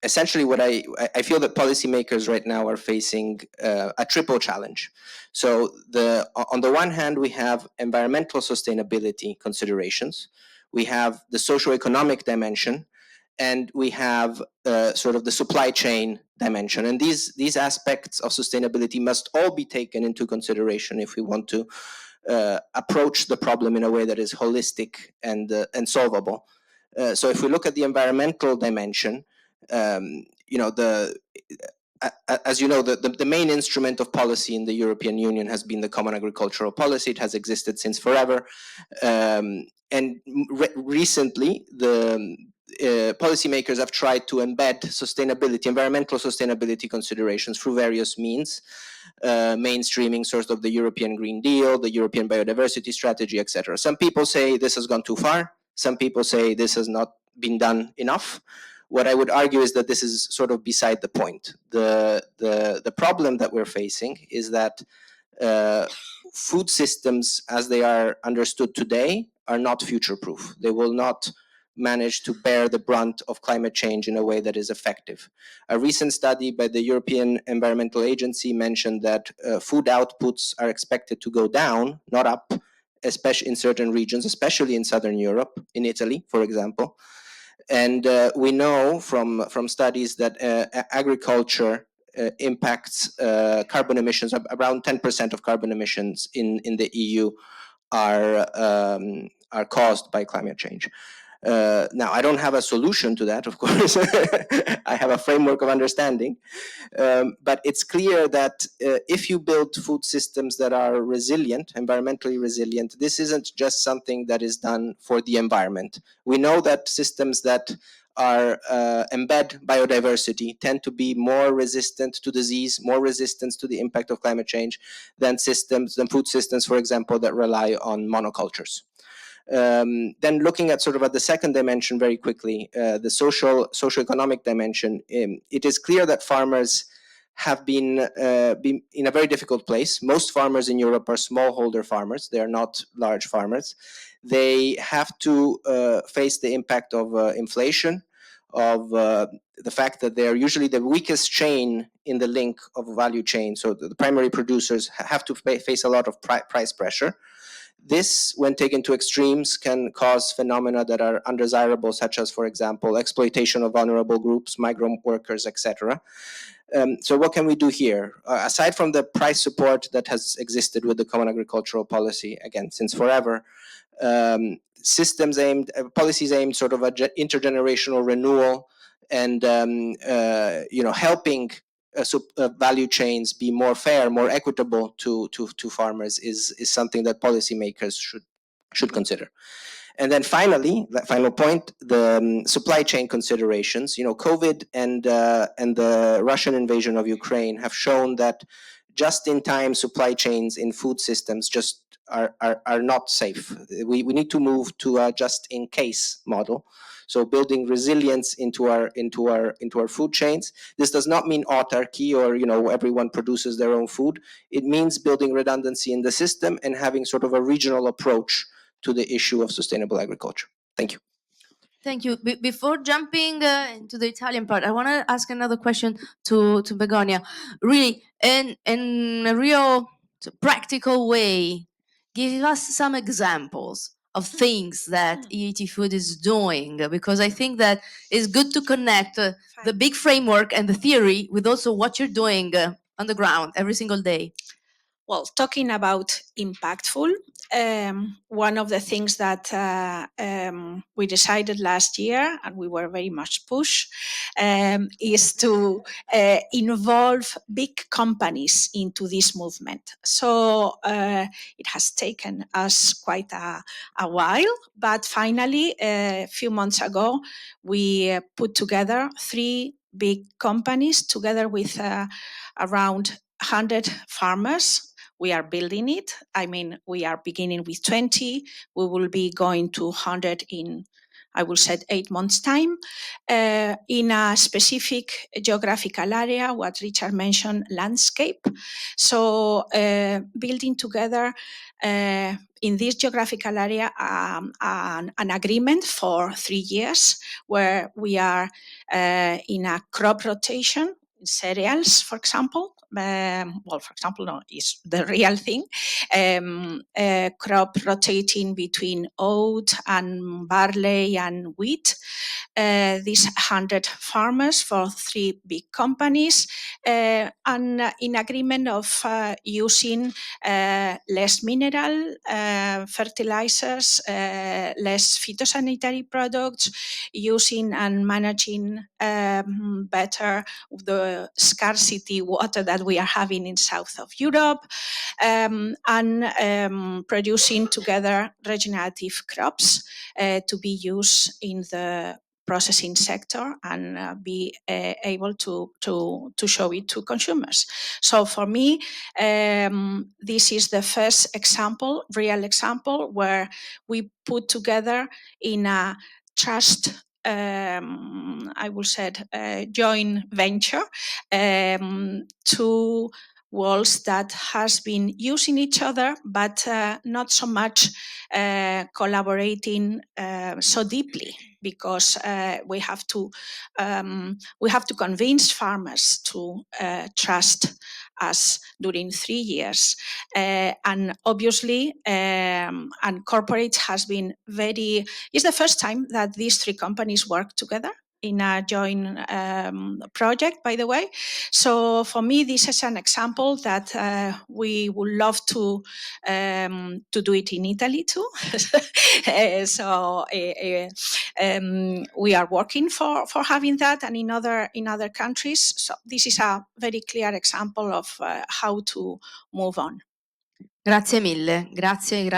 [SPEAKER 8] essentially what I feel that policymakers right now are facing a triple challenge. So on the one hand, we have environmental sustainability considerations, we have the socioeconomic dimension, and we have sort of the supply chain dimension. And these aspects of sustainability must all be taken into consideration if we want to approach the problem in a way that is holistic and solvable. So if we look at the environmental dimension, you know, as you know, the main instrument of policy in the European Union has been the Common Agricultural Policy. It has existed since forever. And recently, the policymakers have tried to embed sustainability, environmental sustainability considerations through various means, mainstreaming sort of the European Green Deal, the European Biodiversity Strategy, etc. Some people say this has gone too far. Some people say this has not been done enough. What I would argue is that this is sort of beside the point. The problem that we're facing is that food systems, as they are understood today, are not future-proof. They will not manage to bear the brunt of climate change in a way that is effective. A recent study by the European Environmental Agency mentioned that food outputs are expected to go down, not up, especially in certain regions, especially in Southern Europe, in Italy, for example. And we know from studies that agriculture impacts carbon emissions. Around 10% of carbon emissions in the EU are caused by climate change. Now, I don't have a solution to that, of course. I have a framework of understanding. But it's clear that if you build food systems that are resilient, environmentally resilient, this isn't just something that is done for the environment. We know that systems that are embed biodiversity tend to be more resistant to disease, more resistant to the impact of climate change than food systems, for example, that rely on monocultures. Then looking at sort of at the second dimension very quickly, the socioeconomic dimension, it is clear that farmers have been in a very difficult place. Most farmers in Europe are smallholder farmers. They are not large farmers. They have to face the impact of inflation, of the fact that they are usually the weakest chain in the link of value chain. So the primary producers have to face a lot of price pressure. This, when taken to extremes, can cause phenomena that are undesirable, such as, for example, exploitation of vulnerable groups, migrant workers, etc. So what can we do here? Aside from the price support that has existed with the Common Agricultural Policy, again, since forever, policies aimed sort of at intergenerational renewal and helping value chains be more fair, more equitable to farmers is something that policymakers should consider. And then finally, that final point, the supply chain considerations. You know, COVID and the Russian invasion of Ukraine have shown that just-in-time supply chains in food systems just are not safe. We need to move to a just-in-case model. So building resilience into our food chains. This does not mean autarky or everyone produces their own food. It means building redundancy in the system and having sort of a regional approach to the issue of sustainable agriculture. Thank you.
[SPEAKER 1] Thank you. Before jumping into the Italian part, I want to ask another question to Begoña. Really, in a real practical way, give us some examples of things that EIT Food is doing, because I think that it's good to connect the big framework and the theory with also what you're doing on the ground every single day.
[SPEAKER 2] Well, talking about impactful, one of the things that we decided last year, and we were very much pushed, is to involve big companies into this movement. So it has taken us quite a while, but finally, a few months ago, we put together 3 big companies together with around 100 farmers we are building it. I mean, we are beginning with 20. We will be going to 100 in, I will say, 8 months' time, in a specific geographical area, what Richard mentioned, landscape. So building together in this geographical area an agreement for 3 years where we are in a crop rotation, cereals, for example. Well, for example, no, is the real thing. Crop rotating between oat and barley and wheat. These 100 farmers for 3 big companies, and in agreement of using less mineral fertilizers, less phytosanitary products, using and managing better the scarcity water that we are having in south of Europe, and producing together regenerative crops to be used in the processing sector and be able to show it to consumers. So for me, this is the first example, real example, where we put together in a trust, I would say, joint venture, two worlds that has been using each other, but not so much collaborating so deeply, because we have to convince farmers to trust us during 3 years, and obviously, and corporate has been very. It's the first time that these 3 companies work together in a joint project, by the way. So for me, this is an example that we would love to do it in Italy too. So we are working for having that, and in other countries. So this is a very clear example of how to move on.
[SPEAKER 1] Grazie mille, grazie.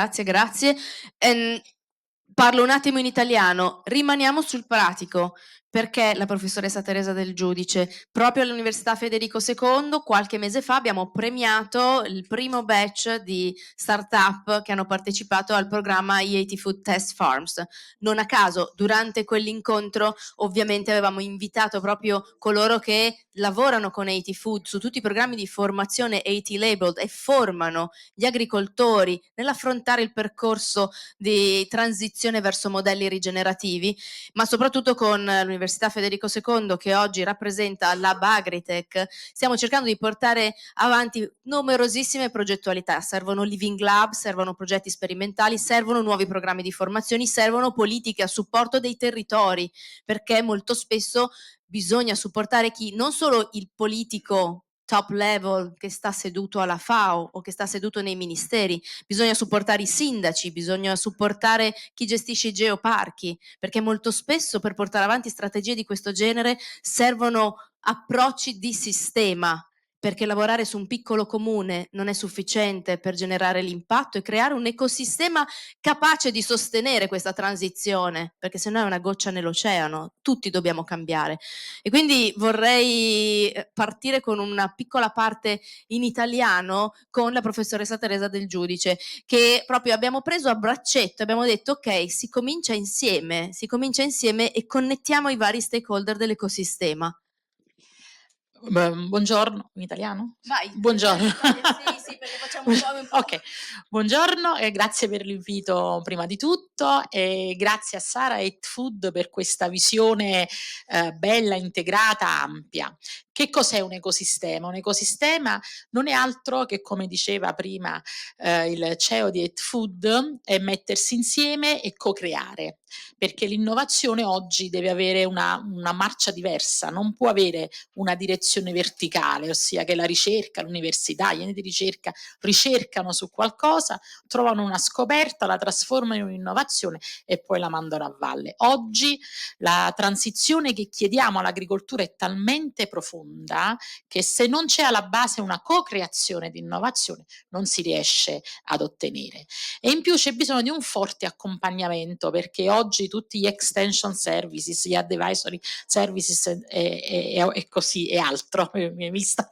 [SPEAKER 1] Parlo un attimo in italiano, rimaniamo sul pratico, perché la professoressa Teresa del Giudice, proprio all'Università Federico II, qualche mese fa abbiamo premiato il primo batch di startup che hanno partecipato al programma EIT Food Test Farms. Non a caso, durante quell'incontro ovviamente avevamo invitato proprio coloro che lavorano con EIT Food su tutti i programmi di formazione EIT Labeled e formano gli agricoltori nell'affrontare il percorso di transizione verso modelli rigenerativi, ma soprattutto con l'Università Federico II, che oggi rappresenta l'Hub Agritech. Stiamo cercando di portare avanti numerosissime progettualità. Servono living lab, servono progetti sperimentali, servono nuovi programmi di formazione, servono politiche a supporto dei territori, perché molto spesso bisogna supportare chi, non solo il politico top level che sta seduto alla FAO o che sta seduto nei ministeri, bisogna supportare i sindaci, bisogna supportare chi gestisce i geoparchi, perché molto spesso per portare avanti strategie di questo genere servono approcci di sistema, perché lavorare su un piccolo comune non è sufficiente per generare l'impatto e creare un ecosistema capace di sostenere questa transizione, perché sennò è una goccia nell'oceano, tutti dobbiamo cambiare. E quindi vorrei partire con una piccola parte in italiano con la professoressa Teresa del Giudice, che proprio abbiamo preso a braccetto, abbiamo detto ok, si comincia insieme e connettiamo i vari stakeholder dell'ecosistema.
[SPEAKER 9] Buongiorno, in italiano?
[SPEAKER 1] Vai.
[SPEAKER 9] Buongiorno.
[SPEAKER 1] Sì, perché facciamo un po'.
[SPEAKER 9] Ok, buongiorno e grazie per l'invito prima di tutto, e grazie a Sara e EIT Food per questa visione bella, integrata, ampia. Che cos'è un ecosistema? Un ecosistema non è altro che, come diceva prima il CEO di EIT Food, è mettersi insieme e co-creare, perché l'innovazione oggi deve avere una marcia diversa, non può avere una direzione verticale, ossia che la ricerca, l'università, gli enti di ricerca ricercano su qualcosa, trovano una scoperta, la trasformano in innovazione e poi la mandano a valle. Oggi la transizione che chiediamo all'agricoltura è talmente profonda che se non c'è alla base una co-creazione di innovazione non si riesce ad ottenere. E in più c'è bisogno di un forte accompagnamento, perché oggi tutti gli extension services, gli advisory services e così e altro, mi è vista,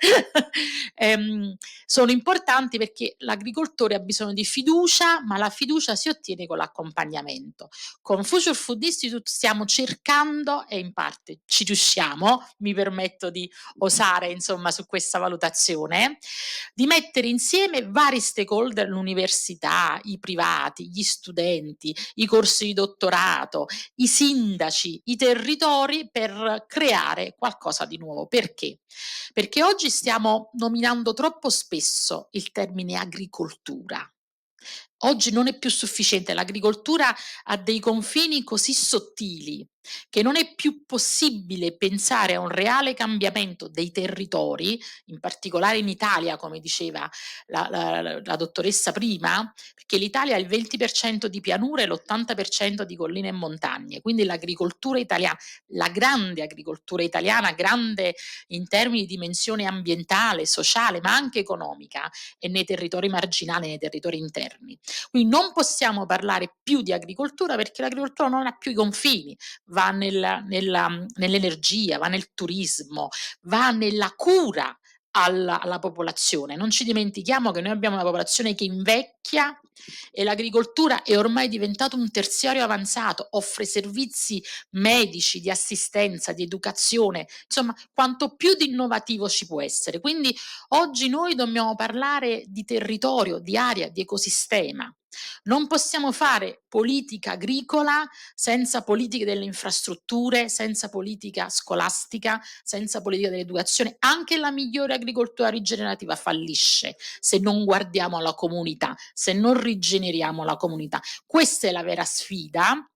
[SPEAKER 9] sono importanti, importanti perché l'agricoltore ha bisogno di fiducia, ma la fiducia si ottiene con l'accompagnamento. Con Future Food Institute stiamo cercando, e in parte ci riusciamo, mi permetto di osare insomma su questa valutazione, di mettere insieme vari stakeholder, l'università, i privati, gli studenti, i corsi di dottorato, i sindaci, i territori, per creare qualcosa di nuovo. Perché? Perché oggi stiamo nominando troppo spesso il termine agricoltura. Oggi non è più sufficiente, l'agricoltura ha dei confini così sottili che non è più possibile pensare a un reale cambiamento dei territori, in particolare in Italia, come diceva la dottoressa prima, perché l'Italia ha il 20% di pianure e l'80% di colline e montagne, quindi l'agricoltura italiana, la grande agricoltura italiana, grande in termini di dimensione ambientale, sociale, ma anche economica, è nei territori marginali, nei territori interni. Quindi non possiamo parlare più di agricoltura perché l'agricoltura non ha più i confini, va nell'energia, va nel turismo, va nella cura alla popolazione. Non ci dimentichiamo che noi abbiamo una popolazione che invecchia e l'agricoltura è ormai diventato un terziario avanzato, offre servizi medici, di assistenza, di educazione, insomma, quanto più di innovativo ci può essere. Quindi oggi noi dobbiamo parlare di territorio, di area, di ecosistema. Non possiamo fare politica agricola senza politiche delle infrastrutture, senza politica scolastica, senza politica dell'educazione. Anche la migliore agricoltura rigenerativa fallisce se non guardiamo alla comunità, se non rigeneriamo la comunità. Questa è la vera sfida,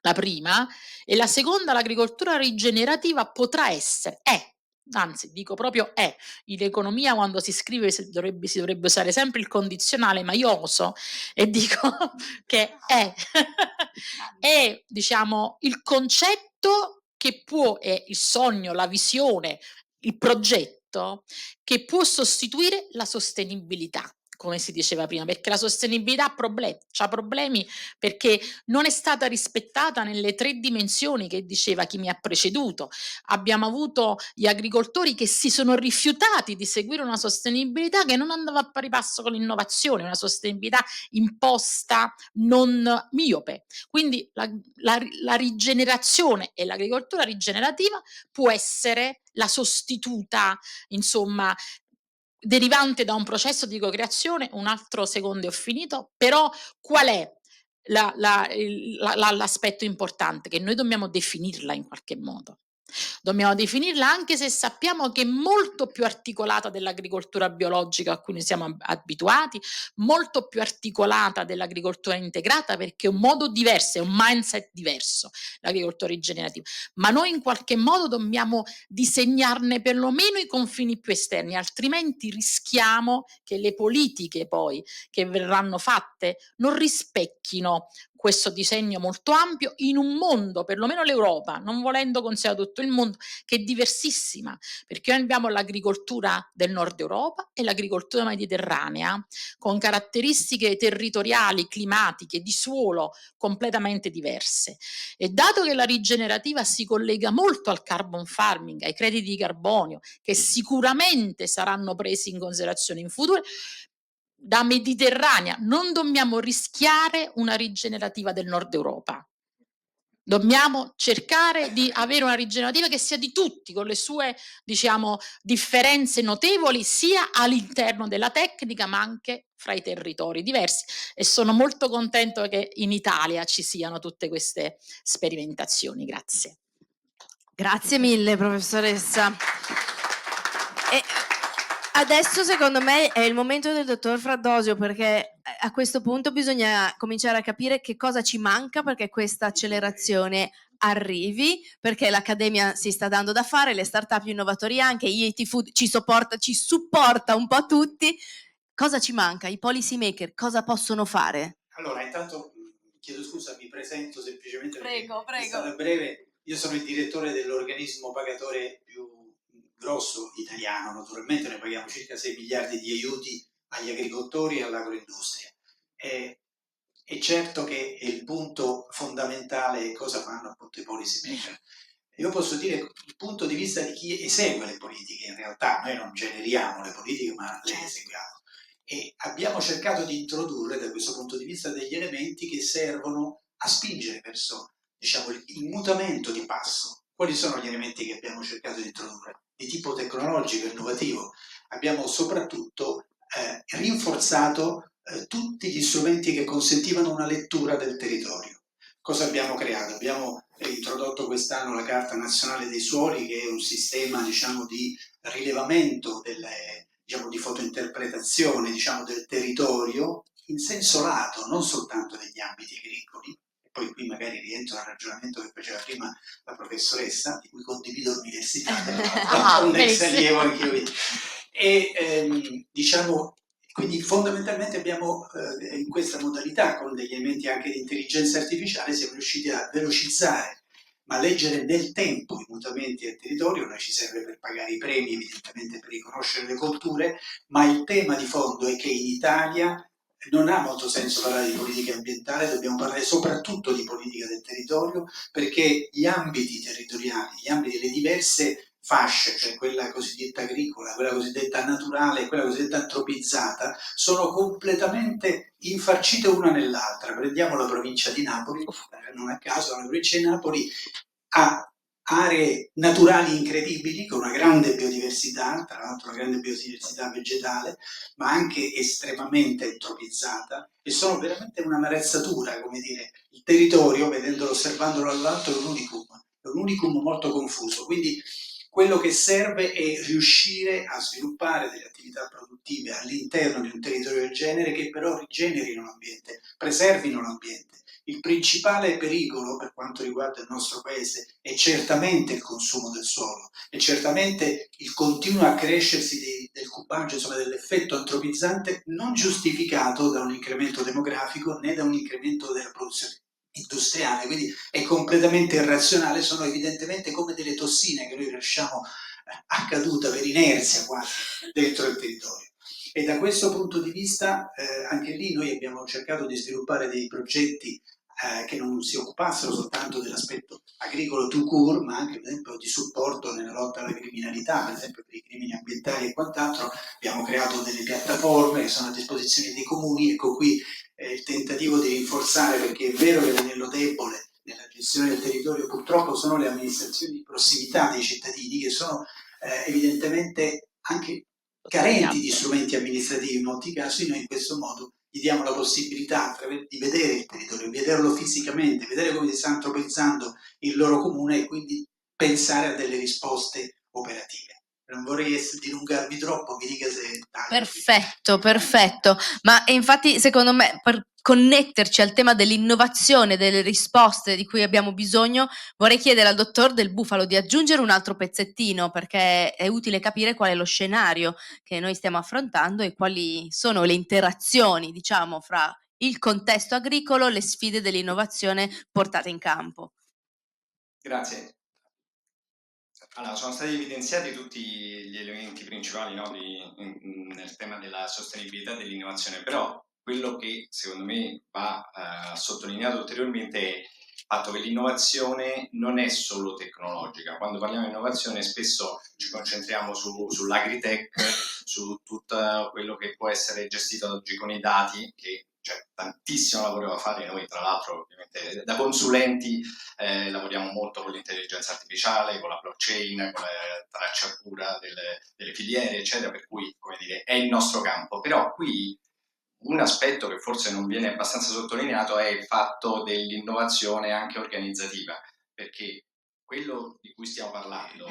[SPEAKER 9] la prima, e la seconda, l'agricoltura rigenerativa potrà essere, anzi dico proprio in economia quando si scrive si dovrebbe usare sempre il condizionale, ma io oso e dico che è diciamo il concetto che può, è il sogno, la visione, il progetto che può sostituire la sostenibilità, come si diceva prima, perché la sostenibilità ha problemi perché non è stata rispettata nelle 3 dimensioni che diceva chi mi ha preceduto. Abbiamo avuto gli agricoltori che si sono rifiutati di seguire una sostenibilità che non andava a pari passo con l'innovazione, una sostenibilità imposta, non miope. Quindi la rigenerazione e l'agricoltura rigenerativa può essere la sostituta, insomma, derivante da un processo di co-creazione. Un altro secondo e ho finito, però qual è l'aspetto importante? Che noi dobbiamo definirla in qualche modo. Dobbiamo definirla anche se sappiamo che è molto più articolata dell'agricoltura biologica a cui noi siamo abituati, molto più articolata dell'agricoltura integrata perché è un modo diverso, è un mindset diverso l'agricoltura rigenerativa, ma noi in qualche modo dobbiamo disegnarne perlomeno i confini più esterni, altrimenti rischiamo che le politiche poi che verranno fatte non rispecchino questo disegno molto ampio in un mondo, perlomeno l'Europa, non volendo considerare tutto il mondo, che è diversissima, perché noi abbiamo l'agricoltura del nord Europa e l'agricoltura mediterranea, con caratteristiche territoriali, climatiche, di suolo completamente diverse. E dato che la rigenerativa si collega molto al carbon farming, ai crediti di carbonio, che sicuramente saranno presi in considerazione in futuro, da mediterranea non dobbiamo rischiare una rigenerativa del nord Europa. Dobbiamo cercare di avere una rigenerativa che sia di tutti, con le sue, diciamo, differenze notevoli sia all'interno della tecnica ma anche fra i territori diversi, e sono molto contento che in Italia ci siano tutte queste sperimentazioni. Grazie.
[SPEAKER 1] Grazie mille, professoressa. E adesso secondo me è il momento del dottor Fraddosio, perché a questo punto bisogna cominciare a capire che cosa ci manca perché questa accelerazione arrivi, perché l'accademia si sta dando da fare, le start-up, gli innovatori anche, EIT Food ci supporta un po' tutti. Cosa ci manca? I policy maker cosa possono fare?
[SPEAKER 10] Allora, intanto chiedo scusa, mi presento semplicemente
[SPEAKER 1] Prego.
[SPEAKER 10] è stata breve. Io sono il direttore dell'organismo pagatore più grosso italiano, naturalmente ne paghiamo circa 6 miliardi di aiuti agli agricoltori e all'agroindustria. È certo che il punto fondamentale è cosa fanno appunto i policy maker. Io posso dire il punto di vista di chi esegue le politiche, in realtà noi non generiamo le politiche ma le eseguiamo. e abbiamo cercato di introdurre da questo punto di vista degli elementi che servono a spingere verso, diciamo, il mutamento di passo. Quali sono gli elementi che abbiamo cercato di introdurre? Di tipo tecnologico, innovativo. Abbiamo soprattutto rinforzato tutti gli strumenti che consentivano una lettura del territorio. Cosa abbiamo creato? Abbiamo introdotto quest'anno la Carta Nazionale dei Suoli, che è un sistema, diciamo, di rilevamento di fotointerpretazione, diciamo, del territorio in senso lato, non soltanto degli ambiti agricoli. E poi qui magari rientro al ragionamento che faceva prima la professoressa, di cui condivido l'università, un ex allievo anch'io. E diciamo, quindi fondamentalmente abbiamo in questa modalità, con degli elementi anche di intelligenza artificiale, siamo riusciti a velocizzare, ma leggere nel tempo i mutamenti del territorio. Noi ci serve per pagare i premi, evidentemente per riconoscere le colture, ma il tema di fondo è che in Italia non ha molto senso parlare di politica ambientale, dobbiamo parlare soprattutto di politica del territorio, perché gli ambiti territoriali, gli ambiti delle diverse fasce, cioè quella cosiddetta agricola, quella cosiddetta naturale e quella cosiddetta antropizzata, sono completamente infarcite una nell'altra. Prendiamo la provincia di Napoli, non a caso la provincia di Napoli ha aree naturali incredibili, con una grande biodiversità, tra l'altro una grande biodiversità vegetale, ma anche estremamente entropizzata, e sono veramente una marezzatura, come dire, il territorio, vedendolo, osservandolo dall'alto, è un unicum molto confuso. Quindi quello che serve è riuscire a sviluppare delle attività produttive all'interno di un territorio del genere, che però rigenerino l'ambiente, preservino l'ambiente. Il principale pericolo per quanto riguarda il nostro paese è certamente il consumo del suolo, è certamente il continuo accrescersi del cubaggio, insomma dell'effetto antropizzante, non giustificato da un incremento demografico né da un incremento della produzione industriale, quindi è completamente irrazionale. Sono evidentemente come delle tossine che noi lasciamo a caduta per inerzia quasi dentro il territorio. E da questo punto di vista anche lì noi abbiamo cercato di sviluppare dei progetti che non si occupassero soltanto dell'aspetto agricolo tout court, ma anche per esempio di supporto nella lotta alla criminalità, per esempio per i crimini ambientali e quant'altro. Abbiamo creato delle piattaforme che sono a disposizione dei comuni. Ecco qui il tentativo di rinforzare, perché è vero che l'anello debole nella gestione del territorio purtroppo sono le amministrazioni di prossimità dei cittadini, che sono evidentemente anche carenti di strumenti amministrativi in molti casi. Noi in questo modo gli diamo la possibilità di vedere il territorio, vederlo fisicamente, vedere come si sta antropizzando il loro comune, e quindi pensare a delle risposte operative. Non vorrei dilungarmi troppo, mi dica se...
[SPEAKER 1] Perfetto, perfetto. Ma infatti, secondo me, per connetterci al tema dell'innovazione, delle risposte di cui abbiamo bisogno, vorrei chiedere al dottor Del Bufalo di aggiungere un altro pezzettino, perché è utile capire qual è lo scenario che noi stiamo affrontando e quali sono le interazioni, diciamo, fra il contesto agricolo, le sfide dell'innovazione portate in campo.
[SPEAKER 11] Grazie. Allora, sono stati evidenziati tutti gli elementi principali, no, nel tema della sostenibilità e dell'innovazione, però quello che secondo me va sottolineato ulteriormente è il fatto che l'innovazione non è solo tecnologica. Quando parliamo di innovazione spesso ci concentriamo sull'agritech, su tutto quello che può essere gestito oggi con i dati, che c'è tantissimo lavoro da fare. Noi tra l'altro ovviamente da consulenti lavoriamo molto con l'intelligenza artificiale, con la blockchain, con la tracciatura delle filiere, eccetera, per cui, come dire, è il nostro campo. Però qui un aspetto che forse non viene abbastanza sottolineato è il fatto dell'innovazione anche organizzativa, perché quello di cui stiamo parlando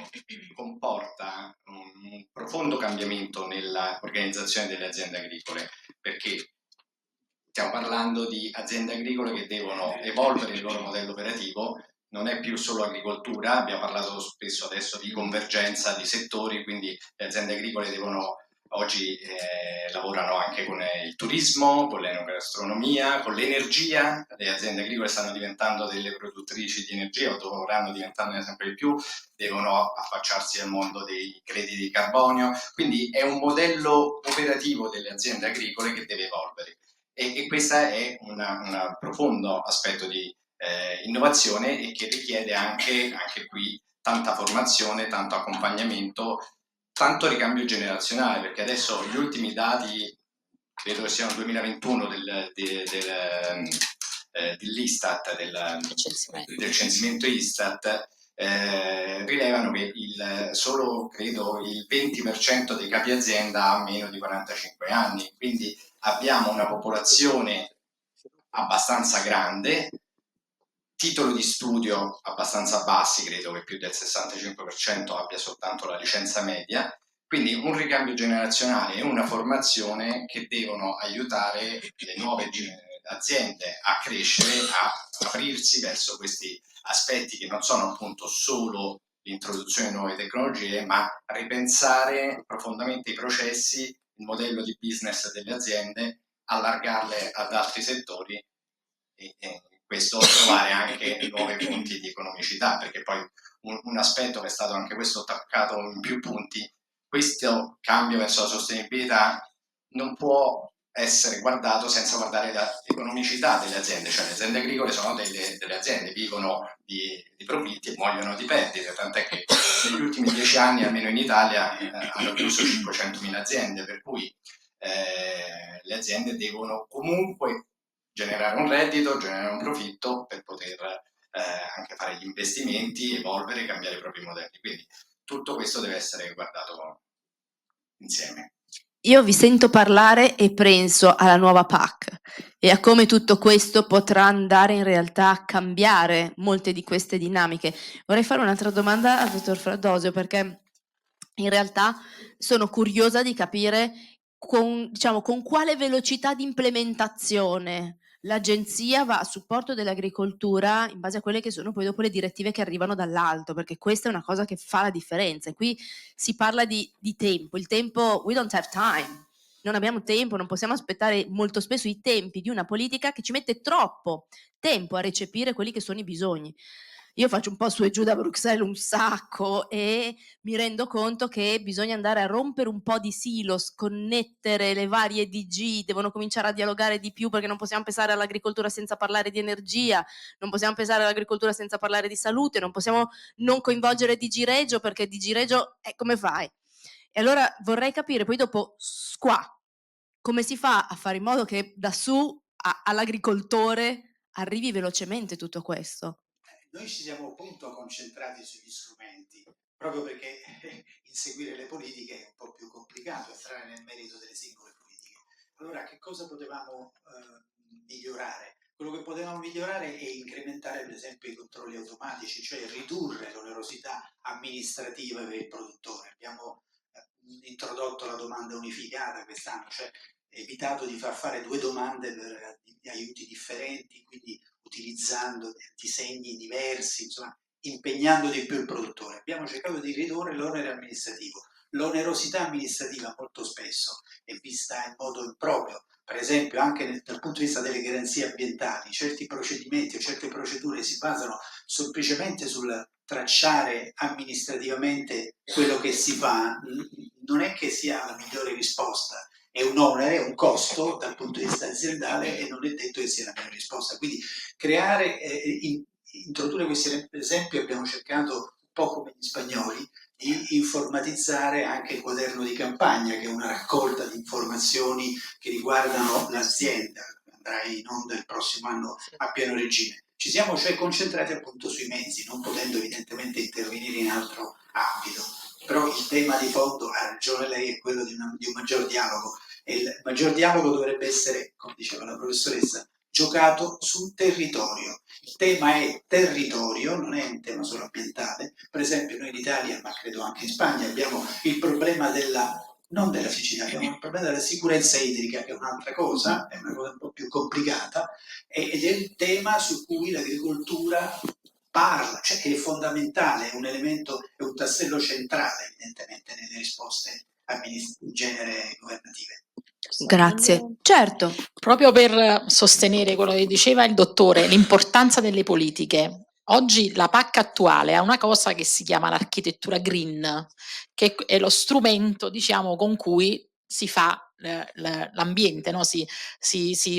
[SPEAKER 11] comporta un profondo cambiamento nell'organizzazione delle aziende agricole, perché stiamo parlando di aziende agricole che devono evolvere il loro modello operativo. Non è più solo agricoltura, abbiamo parlato spesso adesso di convergenza di settori, quindi le aziende agricole oggi lavorano anche con il turismo, con l'enogastronomia, con l'energia. Le aziende agricole stanno diventando delle produttrici di energia, o dovranno diventarne sempre di più, devono affacciarsi al mondo dei crediti di carbonio, quindi è un modello operativo delle aziende agricole che deve evolvere. E questo è un profondo aspetto di innovazione, e che richiede anche qui tanta formazione, tanto accompagnamento, tanto ricambio generazionale, perché adesso gli ultimi dati credo che sia il 2021 dell'Istat, del censimento Istat, rilevano che solo credo il 20% dei capi azienda ha meno di 45 anni, quindi abbiamo una popolazione abbastanza grande, titolo di studio abbastanza bassi, credo che più del 65% abbia soltanto la licenza media, quindi un ricambio generazionale e una formazione che devono aiutare le nuove aziende a crescere, a aprirsi verso questi aspetti che non sono appunto solo l'introduzione di nuove tecnologie, ma ripensare profondamente i processi, il modello di business delle aziende, allargarle ad altri settori e questo trovare anche nuove fonti di economicità, perché poi un aspetto che è stato anche questo toccato in più punti, questo cambio verso la sostenibilità non può essere guardato senza guardare l'economicità delle aziende, cioè le aziende agricole sono delle aziende, vivono di profitti e muoiono di perdite, tant'è che negli ultimi 10 anni, almeno in Italia, hanno chiuso 500.000 aziende, per cui le aziende devono comunque generare un reddito, generare un profitto per poter anche fare gli investimenti, evolvere, cambiare i propri modelli. Quindi tutto questo deve essere guardato insieme.
[SPEAKER 1] Io vi sento parlare e penso alla nuova PAC e a come tutto questo potrà andare in realtà a cambiare molte di queste dinamiche. Vorrei fare un'altra domanda al dottor Fraddosio, perché in realtà sono curiosa di capire con quale velocità di implementazione l'agenzia va a supporto dell'agricoltura in base a quelle che sono poi dopo le direttive che arrivano dall'alto, perché questa è una cosa che fa la differenza. E qui si parla di tempo, il tempo, we don't have time, non abbiamo tempo, non possiamo aspettare molto spesso i tempi di una politica che ci mette troppo tempo a recepire quelli che sono i bisogni. Io faccio un po' su e giù da Bruxelles un sacco e mi rendo conto che bisogna andare a rompere un po' di silos, connettere le varie DG, devono cominciare a dialogare di più, perché non possiamo pensare all'agricoltura senza parlare di energia, non possiamo pensare all'agricoltura senza parlare di salute, non possiamo non coinvolgere DG Regio, perché DG Regio come fai? E allora vorrei capire poi dopo qua come si fa a fare in modo che da su all'agricoltore arrivi velocemente tutto questo.
[SPEAKER 10] Noi ci siamo appunto concentrati sugli strumenti, proprio perché inseguire le politiche è un po' più complicato, entrare nel merito delle singole politiche. Allora, che cosa potevamo migliorare? Quello che potevamo migliorare è incrementare per esempio i controlli automatici, cioè ridurre l'onerosità amministrativa per il produttore. Abbiamo introdotto la domanda unificata quest'anno, cioè evitato di far fare 2 domande per aiuti differenti, quindi utilizzando disegni diversi, insomma, impegnando di più il produttore. Abbiamo cercato di ridurre l'onere amministrativo. L'onerosità amministrativa molto spesso è vista in modo improprio, per esempio anche dal punto di vista delle garanzie ambientali, certi procedimenti o certe procedure si basano semplicemente sul tracciare amministrativamente quello che si fa, non è che sia la migliore risposta. È un onere, è un costo dal punto di vista aziendale e non è detto che sia la migliore risposta. Quindi introdurre questi esempi abbiamo cercato, un po' come gli spagnoli, di informatizzare anche il quaderno di campagna, che è una raccolta di informazioni che riguardano l'azienda. Andrà in onda il prossimo anno a pieno regime. Ci siamo cioè concentrati appunto sui mezzi, non potendo evidentemente intervenire in altro ambito. Però il tema di fondo, ha ragione lei, è quello di un maggior dialogo. E il maggior dialogo dovrebbe essere, come diceva la professoressa, giocato sul territorio. Il tema è territorio, non è un tema solo ambientale. Per esempio noi in Italia, ma credo anche in Spagna, abbiamo il problema non della siccità, abbiamo il problema della sicurezza idrica, che è un'altra cosa, è una cosa un po' più complicata, ed è un tema su cui l'agricoltura parla, cioè è fondamentale, è un elemento, è un tassello centrale evidentemente nelle risposte in genere governative.
[SPEAKER 1] Grazie. Certo.
[SPEAKER 9] Proprio per sostenere quello che diceva il dottore, l'importanza delle politiche. Oggi la PAC attuale ha una cosa che si chiama l'architettura green, che è lo strumento, diciamo, con cui si fa l'ambiente, no? si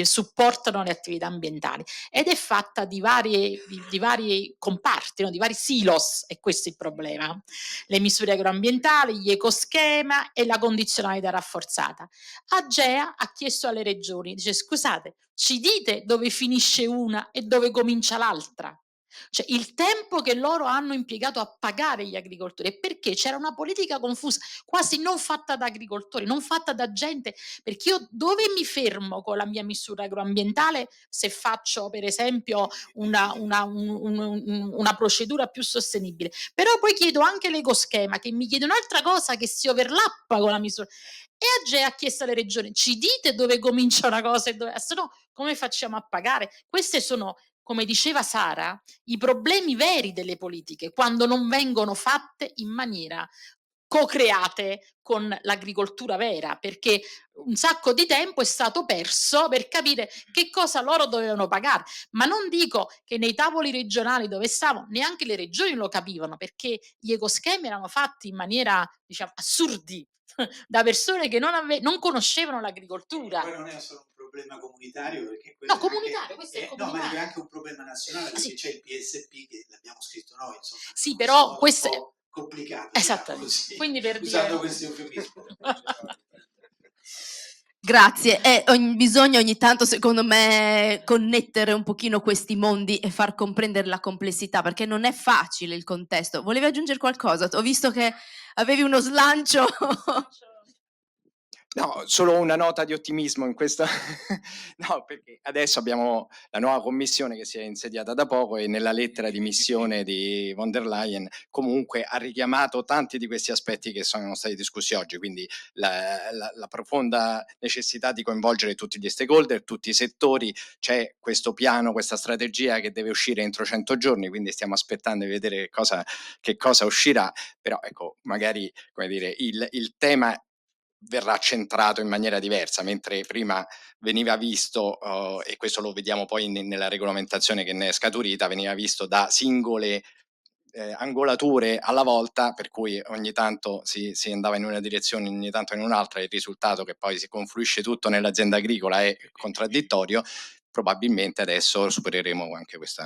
[SPEAKER 9] supportano le attività ambientali, ed è fatta di vari comparti, no? Di vari silos, e questo è il problema. Le misure agroambientali, gli ecoschema e la condizionalità rafforzata. AGEA ha chiesto alle regioni, dice: scusate, ci dite dove finisce una e dove comincia l'altra? Cioè, il tempo che loro hanno impiegato a pagare gli agricoltori è perché c'era una politica confusa, quasi non fatta da agricoltori, non fatta da gente, perché io dove mi fermo con la mia misura agroambientale se faccio per esempio una procedura più sostenibile? Però poi chiedo anche l'ecoschema, che mi chiede un'altra cosa che si overlappa con la misura. E AGEA ha chiesto alle regioni: ci dite dove comincia una cosa e dove, se no come facciamo a pagare? Queste sono, come diceva Sara, i problemi veri delle politiche, quando non vengono fatte in maniera co-create con l'agricoltura vera, perché un sacco di tempo è stato perso per capire che cosa loro dovevano pagare. Ma non dico che nei tavoli regionali dove stavo neanche le regioni lo capivano, perché gli ecoschemi erano fatti in maniera, diciamo, assurdi da persone che non conoscevano l'agricoltura.
[SPEAKER 10] Poi non è solo un problema comunitario, perché
[SPEAKER 9] no, comunitario, questo è comunitario.
[SPEAKER 10] No, ma è anche un problema nazionale, perché c'è il PSP che l'abbiamo scritto noi, insomma.
[SPEAKER 9] Sì, però
[SPEAKER 10] questo è complicato.
[SPEAKER 9] Esatto. Quindi per
[SPEAKER 10] usando questi eufemismi.
[SPEAKER 1] Grazie, bisogna ogni tanto, secondo me, connettere un pochino questi mondi e far comprendere la complessità, perché non è facile il contesto. Volevi aggiungere qualcosa? Ho visto che avevi uno slancio.
[SPEAKER 12] No, solo una nota di ottimismo in questo. No, perché adesso abbiamo la nuova commissione che si è insediata da poco, e nella lettera di missione di von der Leyen comunque ha richiamato tanti di questi aspetti che sono stati discussi oggi, quindi la profonda necessità di coinvolgere tutti gli stakeholder, tutti i settori. C'è questo piano, questa strategia che deve uscire entro 100 giorni, quindi stiamo aspettando di vedere che cosa uscirà, però ecco, magari, come dire, il tema verrà centrato in maniera diversa, mentre prima veniva visto, e questo lo vediamo poi nella regolamentazione che ne è scaturita, veniva visto da singole angolature alla volta, per cui ogni tanto si andava in una direzione, ogni tanto in un'altra, e il risultato che poi si confluisce tutto nell'azienda agricola è contraddittorio. Probabilmente adesso supereremo anche questo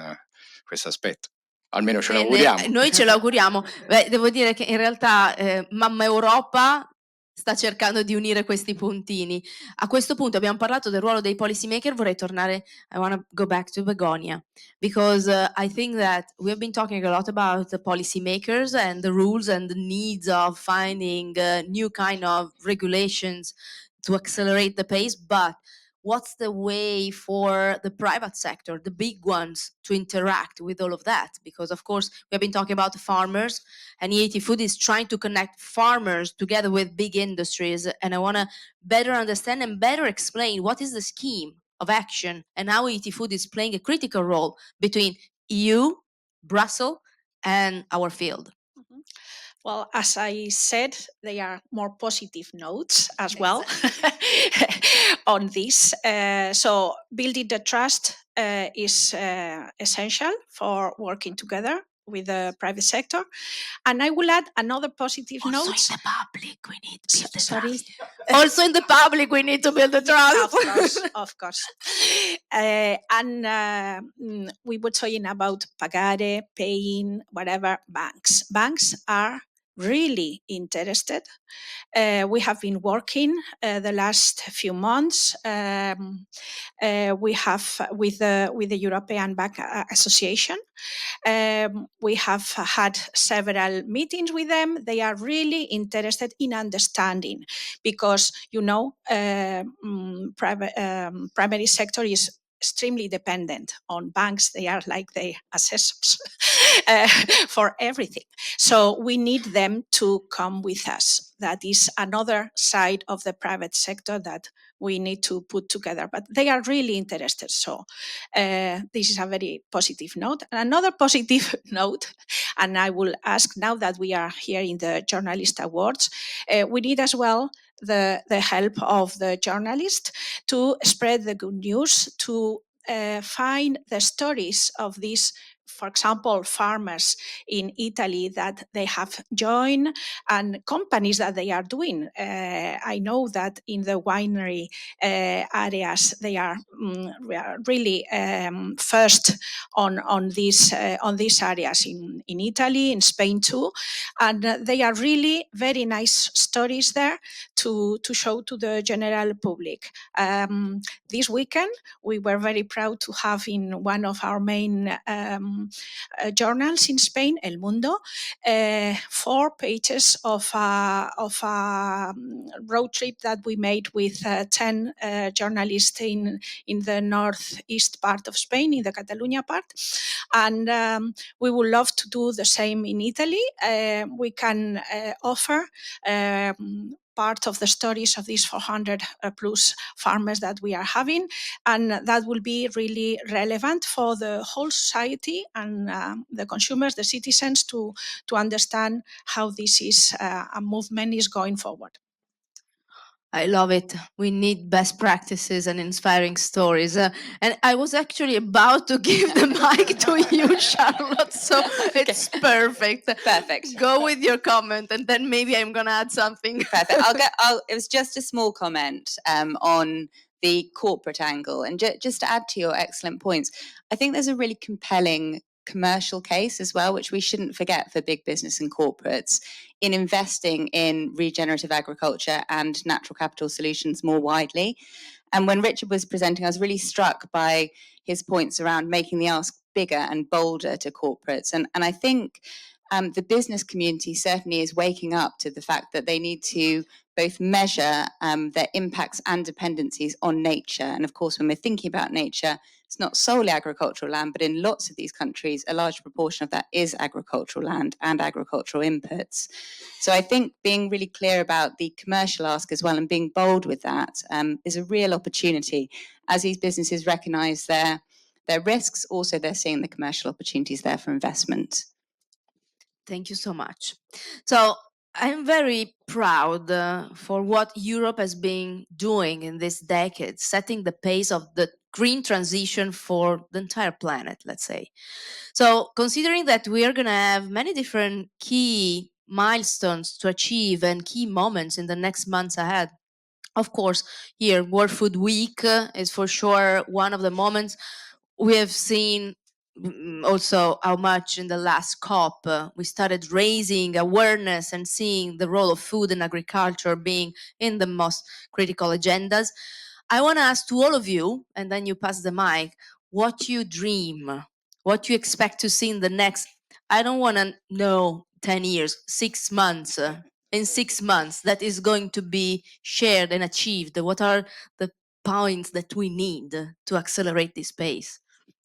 [SPEAKER 12] aspetto. Almeno ce l'auguriamo.
[SPEAKER 1] Noi ce l'auguriamo. Beh, devo dire che in realtà Mamma Europa sta cercando di unire questi puntini. A questo punto abbiamo parlato del ruolo dei policy maker, vorrei tornare, I want to go back to Begoña, because I think that we have been talking a lot about the policy makers and the rules and the needs of finding new kind of regulations to accelerate the pace, but what's the way for the private sector, the big ones, to interact with all of that? Because of course, we have been talking about the farmers, and EIT Food is trying to connect farmers together with big industries. And I want to better understand and better explain what is the scheme of action and how EIT Food is playing a critical role between EU, Brussels, and our field.
[SPEAKER 2] Well, as I said, they are more positive notes as well on this. So building the trust is essential for working together with the private sector. And I will add another positive note.
[SPEAKER 1] Also in the public, we need to build the trust. Also in the public, we need to build the trust.
[SPEAKER 2] Of course. And we were talking about pagare, paying, whatever, banks. Banks are really interested. We have been working the last few months. We have with the European Bank Association. We have had several meetings with them. They are really interested in understanding, because primary sector is extremely dependent on banks. They are like the assessors for everything. So we need them to come with us. That is another side of the private sector that we need to put together. But they are really interested. So this is a very positive note. And another positive note, and I will ask, now that we are here in the Journalist Awards, we need as well the help of the journalist to spread the good news, to find the stories of these for example, farmers in Italy that they have joined and companies that they are doing. I know that in the winery areas, they are really first on these areas in Italy, in Spain too, and they are really very nice stories there to show to the general public. This weekend, we were very proud to have in one of our main journals in Spain, El Mundo, 4 pages of a road trip that we made with 10 journalists in the northeast part of Spain, in the Catalonia part. And we would love to do the same in Italy. We can offer part of the stories of these 400 plus farmers that we are having, and that will be really relevant for the whole society and the consumers, the citizens, to understand how this is a movement is going forward.
[SPEAKER 1] I love it. We need best practices and inspiring stories. And I was actually about to give the mic to you, Charlotte, so it's perfect.
[SPEAKER 7] Perfect.
[SPEAKER 1] Go with your comment, and then maybe I'm going to add something.
[SPEAKER 7] Perfect. It was just a small comment on the corporate angle. And just to add to your excellent points, I think there's a really compelling commercial case as well, which we shouldn't forget for big business and corporates, in investing in regenerative agriculture and natural capital solutions more widely. And when Richard was presenting, I was really struck by his points around making the ask bigger and bolder to corporates. And I think the business community certainly is waking up to the fact that they need to both measure their impacts and dependencies on nature. And of course, when we're thinking about nature, it's not solely agricultural land, but in lots of these countries, a large proportion of that is agricultural land and agricultural inputs. So I think being really clear about the commercial ask as well and being bold with that is a real opportunity. As these businesses recognise their risks, also they're seeing the commercial opportunities there for investment.
[SPEAKER 1] Thank you so much. So I'm very proud for what Europe has been doing in this decade, setting the pace of the green transition for the entire planet, let's say. So considering that we are going to have many different key milestones to achieve and key moments in the next months ahead, of course, here, World Food Week is for sure one of the moments. We have seen also how much in the last COP we started raising awareness and seeing the role of food and agriculture being in the most critical agendas. I want to ask to all of you, and then you pass the mic, what you dream, what you expect to see in the next, I don't want to know 10 years, 6 months, in 6 months that is going to be shared and achieved. What are the points that we need to accelerate this pace?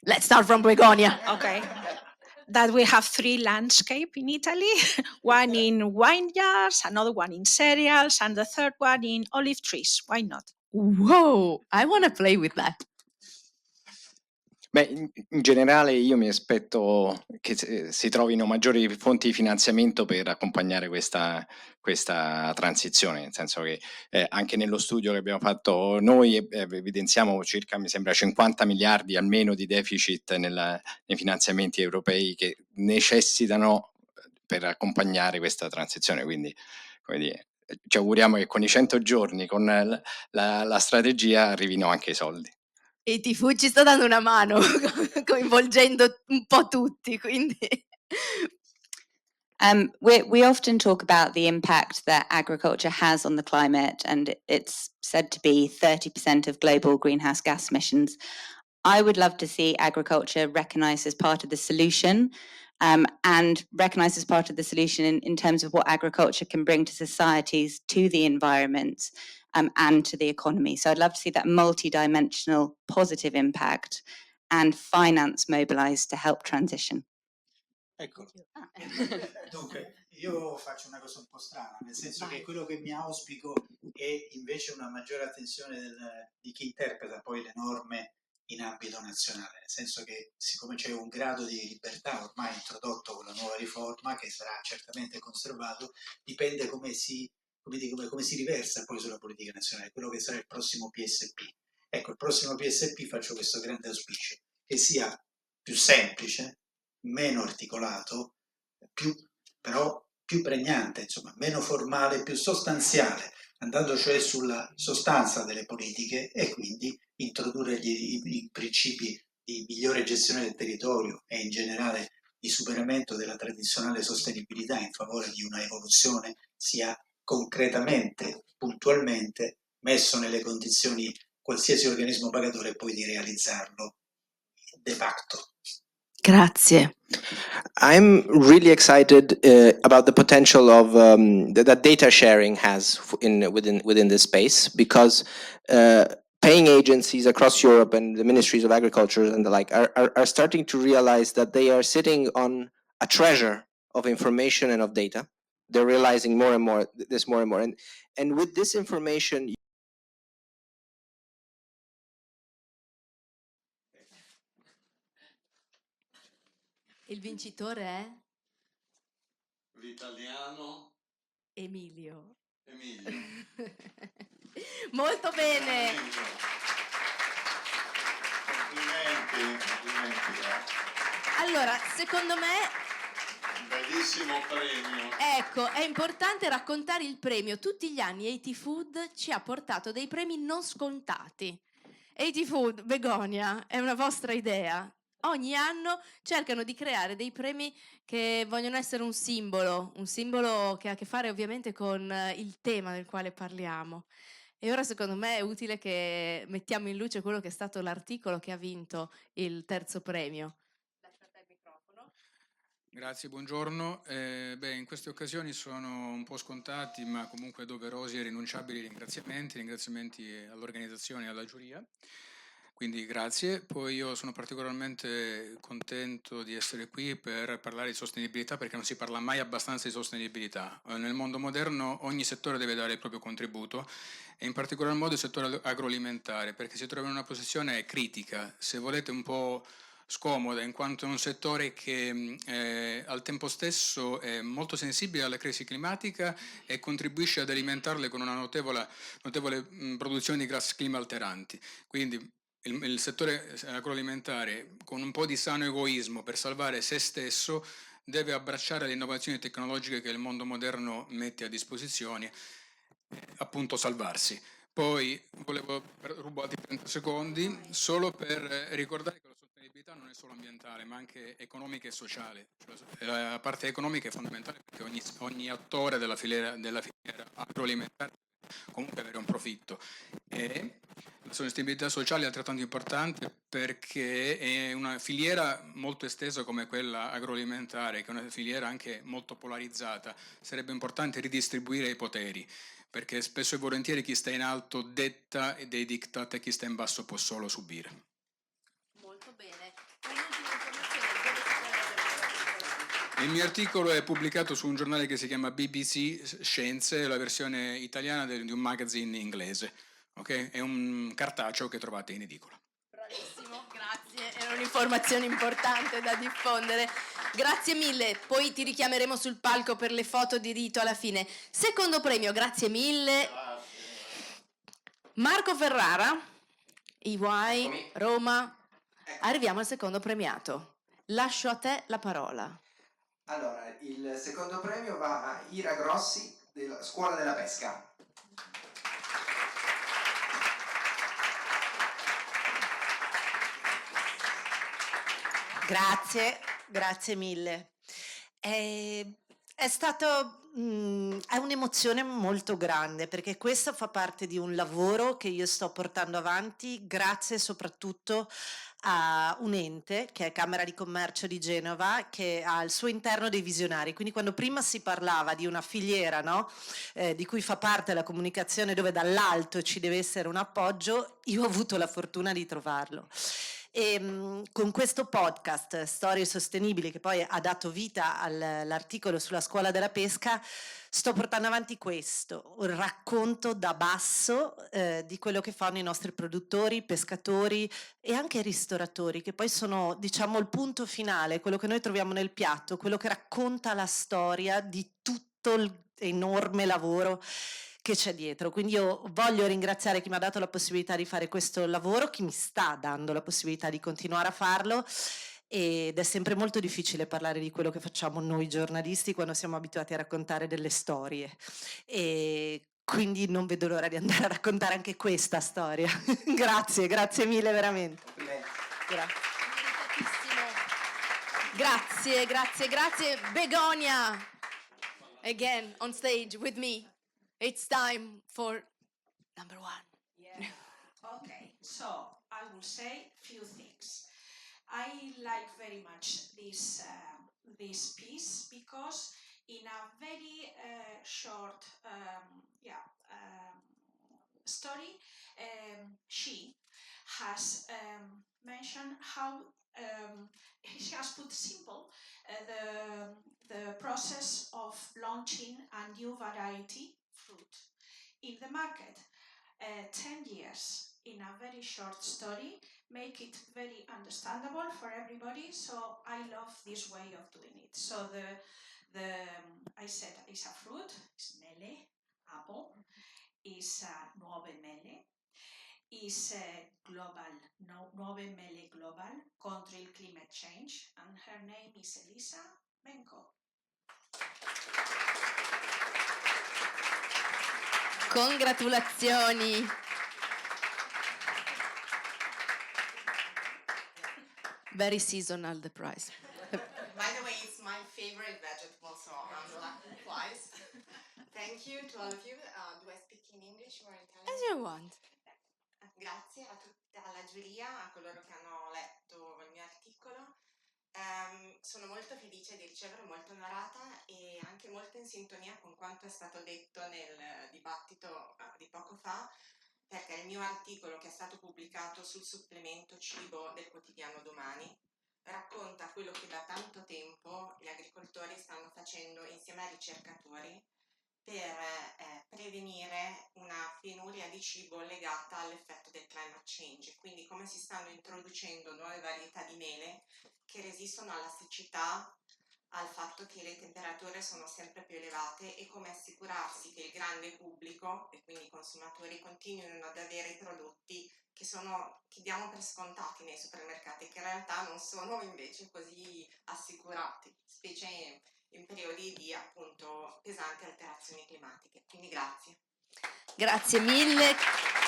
[SPEAKER 1] Let's start from Begoña.
[SPEAKER 2] Okay. That we have 3 landscapes in Italy, one in vineyards, another one in cereals, and the third one in olive trees. Why not?
[SPEAKER 1] Whoa, I want to play with that.
[SPEAKER 12] Beh, in generale io mi aspetto che si trovino maggiori fonti di finanziamento per accompagnare questa transizione, nel senso che anche nello studio che abbiamo fatto noi evidenziamo circa, mi sembra, 50 miliardi almeno di deficit nei finanziamenti europei che necessitano per accompagnare questa transizione, quindi come dire, ci auguriamo che con i 100 giorni, con la strategia, arrivino anche i soldi.
[SPEAKER 1] EIT Food ci sta dando una mano, coinvolgendo un po' tutti, quindi...
[SPEAKER 7] We often talk about the impact that agriculture has on the climate, and it's said to be 30% of global greenhouse gas emissions. I would love to see agriculture recognised as part of the solution, and recognised as part of the solution in terms of what agriculture can bring to societies, to the environment, and to the economy. So I'd love to see that multi-dimensional positive impact and finance mobilised to help transition.
[SPEAKER 10] Ecco. Dunque, io faccio una cosa un po' strana, nel senso che quello che mi auspico è invece una maggiore attenzione di chi interpreta poi le norme in ambito nazionale, nel senso che siccome c'è un grado di libertà ormai introdotto con la nuova riforma, che sarà certamente conservato, dipende come si riversa poi sulla politica nazionale, quello che sarà il prossimo PSP. Ecco, il prossimo PSP faccio questo grande auspicio, che sia più semplice, meno articolato, però più pregnante, insomma, meno formale, più sostanziale, andando cioè sulla sostanza delle politiche e quindi introdurre i principi di migliore gestione del territorio e in generale di superamento della tradizionale sostenibilità in favore di una evoluzione sia concretamente, puntualmente messo nelle condizioni qualsiasi organismo pagatore poi di realizzarlo de facto.
[SPEAKER 1] Grazie.
[SPEAKER 8] I'm really excited about the potential of that data sharing has within this space, because paying agencies across Europe and the ministries of agriculture and the like are starting to realize that they are sitting on a treasure of information and of data. They're realizing more and more this more and more, and with this information.
[SPEAKER 1] Il vincitore è
[SPEAKER 6] L'italiano
[SPEAKER 1] Emilio.
[SPEAKER 6] Emilio.
[SPEAKER 1] Molto bene.
[SPEAKER 6] Complimenti.
[SPEAKER 1] Allora, secondo me,
[SPEAKER 6] Bellissimo premio.
[SPEAKER 1] ecco, è importante raccontare il premio. Tutti gli anni EIT Food ci ha portato dei premi non scontati. EIT Food, Begoña, è una vostra idea. Ogni anno cercano di creare dei premi che vogliono essere un simbolo che ha a che fare ovviamente con il tema del quale parliamo. E ora secondo me è utile che mettiamo in luce quello che è stato l'articolo che ha vinto il terzo premio. Lascio a te il microfono.
[SPEAKER 13] Grazie, buongiorno. In queste occasioni sono un po' scontati, ma comunque doverosi e rinunciabili ringraziamenti all'organizzazione e alla giuria. Quindi grazie. Poi io sono particolarmente contento di essere qui per parlare di sostenibilità, perché non si parla mai abbastanza di sostenibilità. Nel mondo moderno ogni settore deve dare il proprio contributo, e in particolar modo il settore agroalimentare, perché si trova in una posizione critica, se volete un po' scomoda, in quanto è un settore che al tempo stesso è molto sensibile alla crisi climatica e contribuisce ad alimentarle con una notevole produzione di gas clima alteranti. Quindi il settore agroalimentare, con un po' di sano egoismo per salvare se stesso, deve abbracciare le innovazioni tecnologiche che il mondo moderno mette a disposizione, appunto salvarsi. Poi rubarti 30 secondi solo per ricordare che la sostenibilità non è solo ambientale, ma anche economica e sociale. La parte economica è fondamentale, perché ogni attore della filiera agroalimentare comunque avere un profitto. E la sostenibilità sociale è altrettanto importante, perché è una filiera molto estesa come quella agroalimentare, che è una filiera anche molto polarizzata. Sarebbe importante ridistribuire i poteri, perché spesso e volentieri chi sta in alto detta dei diktat e chi sta in basso può solo subire.
[SPEAKER 1] Molto bene.
[SPEAKER 13] Il mio articolo è pubblicato su un giornale che si chiama BBC Scienze, la versione italiana di un magazine inglese. Okay? È un cartaceo che trovate in edicola.
[SPEAKER 1] Bravissimo, grazie, era un'informazione importante da diffondere. Grazie mille, poi ti richiameremo sul palco per le foto di rito alla fine. Secondo premio, grazie mille.
[SPEAKER 6] Grazie.
[SPEAKER 1] Marco Ferrara, EY, Roma. Arriviamo al secondo premiato. Lascio a te la parola.
[SPEAKER 8] Allora, il secondo premio va a 𝗶𝗴𝗿𝗶𝗀𝗺 della Scuola della Pesca.
[SPEAKER 14] Grazie mille. È un'emozione molto grande, perché questo fa parte di un lavoro che io sto portando avanti grazie soprattutto a un ente che è Camera di Commercio di Genova, che ha al suo interno dei visionari. Quindi quando prima si parlava di una filiera, no? Di cui fa parte la comunicazione, dove dall'alto ci deve essere un appoggio, io ho avuto la fortuna di trovarlo. E con questo podcast Storie Sostenibili, che poi ha dato vita all'articolo sulla scuola della pesca, sto portando avanti questo, un racconto da basso di quello che fanno i nostri produttori, pescatori e anche ristoratori, che poi sono, diciamo, il punto finale, quello che noi troviamo nel piatto, quello che racconta la storia di tutto l'enorme lavoro che c'è dietro. Quindi io voglio ringraziare chi mi ha dato la possibilità di fare questo lavoro, chi mi sta dando la possibilità di continuare a farlo, ed è sempre molto difficile parlare di quello che facciamo noi giornalisti quando siamo abituati a raccontare delle storie, e quindi non vedo l'ora di andare a raccontare anche questa storia. Grazie mille veramente.
[SPEAKER 1] Grazie. Begoña, again on stage with me. It's time for number one.
[SPEAKER 2] Yeah. Okay, so I will say few things. I like very much this piece because in a very short story, she has mentioned how she has put simple the process of launching a new variety fruit in the market. 10 years in a very short story make it very understandable for everybody, so I love this way of doing it. So I said it's a fruit, it's mele, apple, is 𝗷'𝗴𝗿𝗿𝗀𝗿, is 𝗷'𝗴𝗿𝗿𝗀𝗿 Global contro il climate change, and her name is Elisa Benko.
[SPEAKER 1] Congratulazioni. Very seasonal, the prize.
[SPEAKER 15] By the way, it's my favorite vegetable, so I'm lucky twice. Thank you to all of you. Do I speak in English or Italian?
[SPEAKER 1] As you want.
[SPEAKER 15] Grazie a tutta la giuria, a coloro che hanno letto il mio articolo. Sono molto felice di riceverlo, molto onorata e anche molto in sintonia con quanto è stato detto nel dibattito di poco fa, perché il mio articolo, che è stato pubblicato sul supplemento cibo del quotidiano Domani, racconta quello che da tanto tempo gli agricoltori stanno facendo insieme ai ricercatori per prevenire una penuria di cibo legata all'effetto del climate change, quindi come si stanno introducendo nuove varietà di mele che resistono alla siccità, al fatto che le temperature sono sempre più elevate, e come assicurarsi che il grande pubblico e quindi i consumatori continuino ad avere i prodotti che diamo per scontati nei supermercati, che in realtà non sono invece così assicurati, specie in periodi di appunto pesanti alterazioni climatiche. Quindi grazie.
[SPEAKER 1] Grazie mille,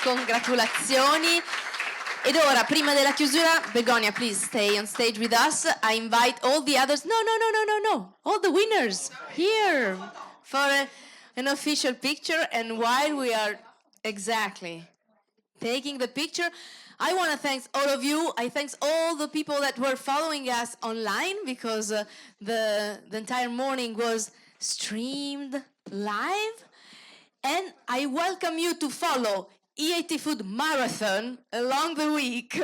[SPEAKER 1] congratulazioni. Ed ora, prima della chiusura, Begoña, please stay on stage with us. I invite all the others, no, all the winners here for an official picture. And while we are taking the picture, I want to thank all of you. I thank all the people that were following us online, because the entire morning was streamed live. And I welcome you to follow EIT Food Marathon along the week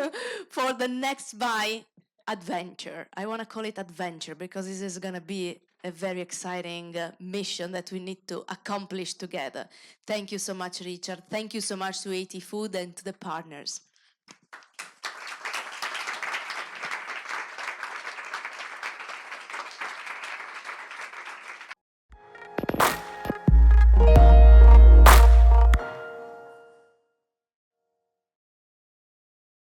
[SPEAKER 1] for the next by adventure. I want to call it adventure because this is going to be a very exciting mission that we need to accomplish together. Thank you so much, Richard. Thank you so much to EIT Food and to the partners.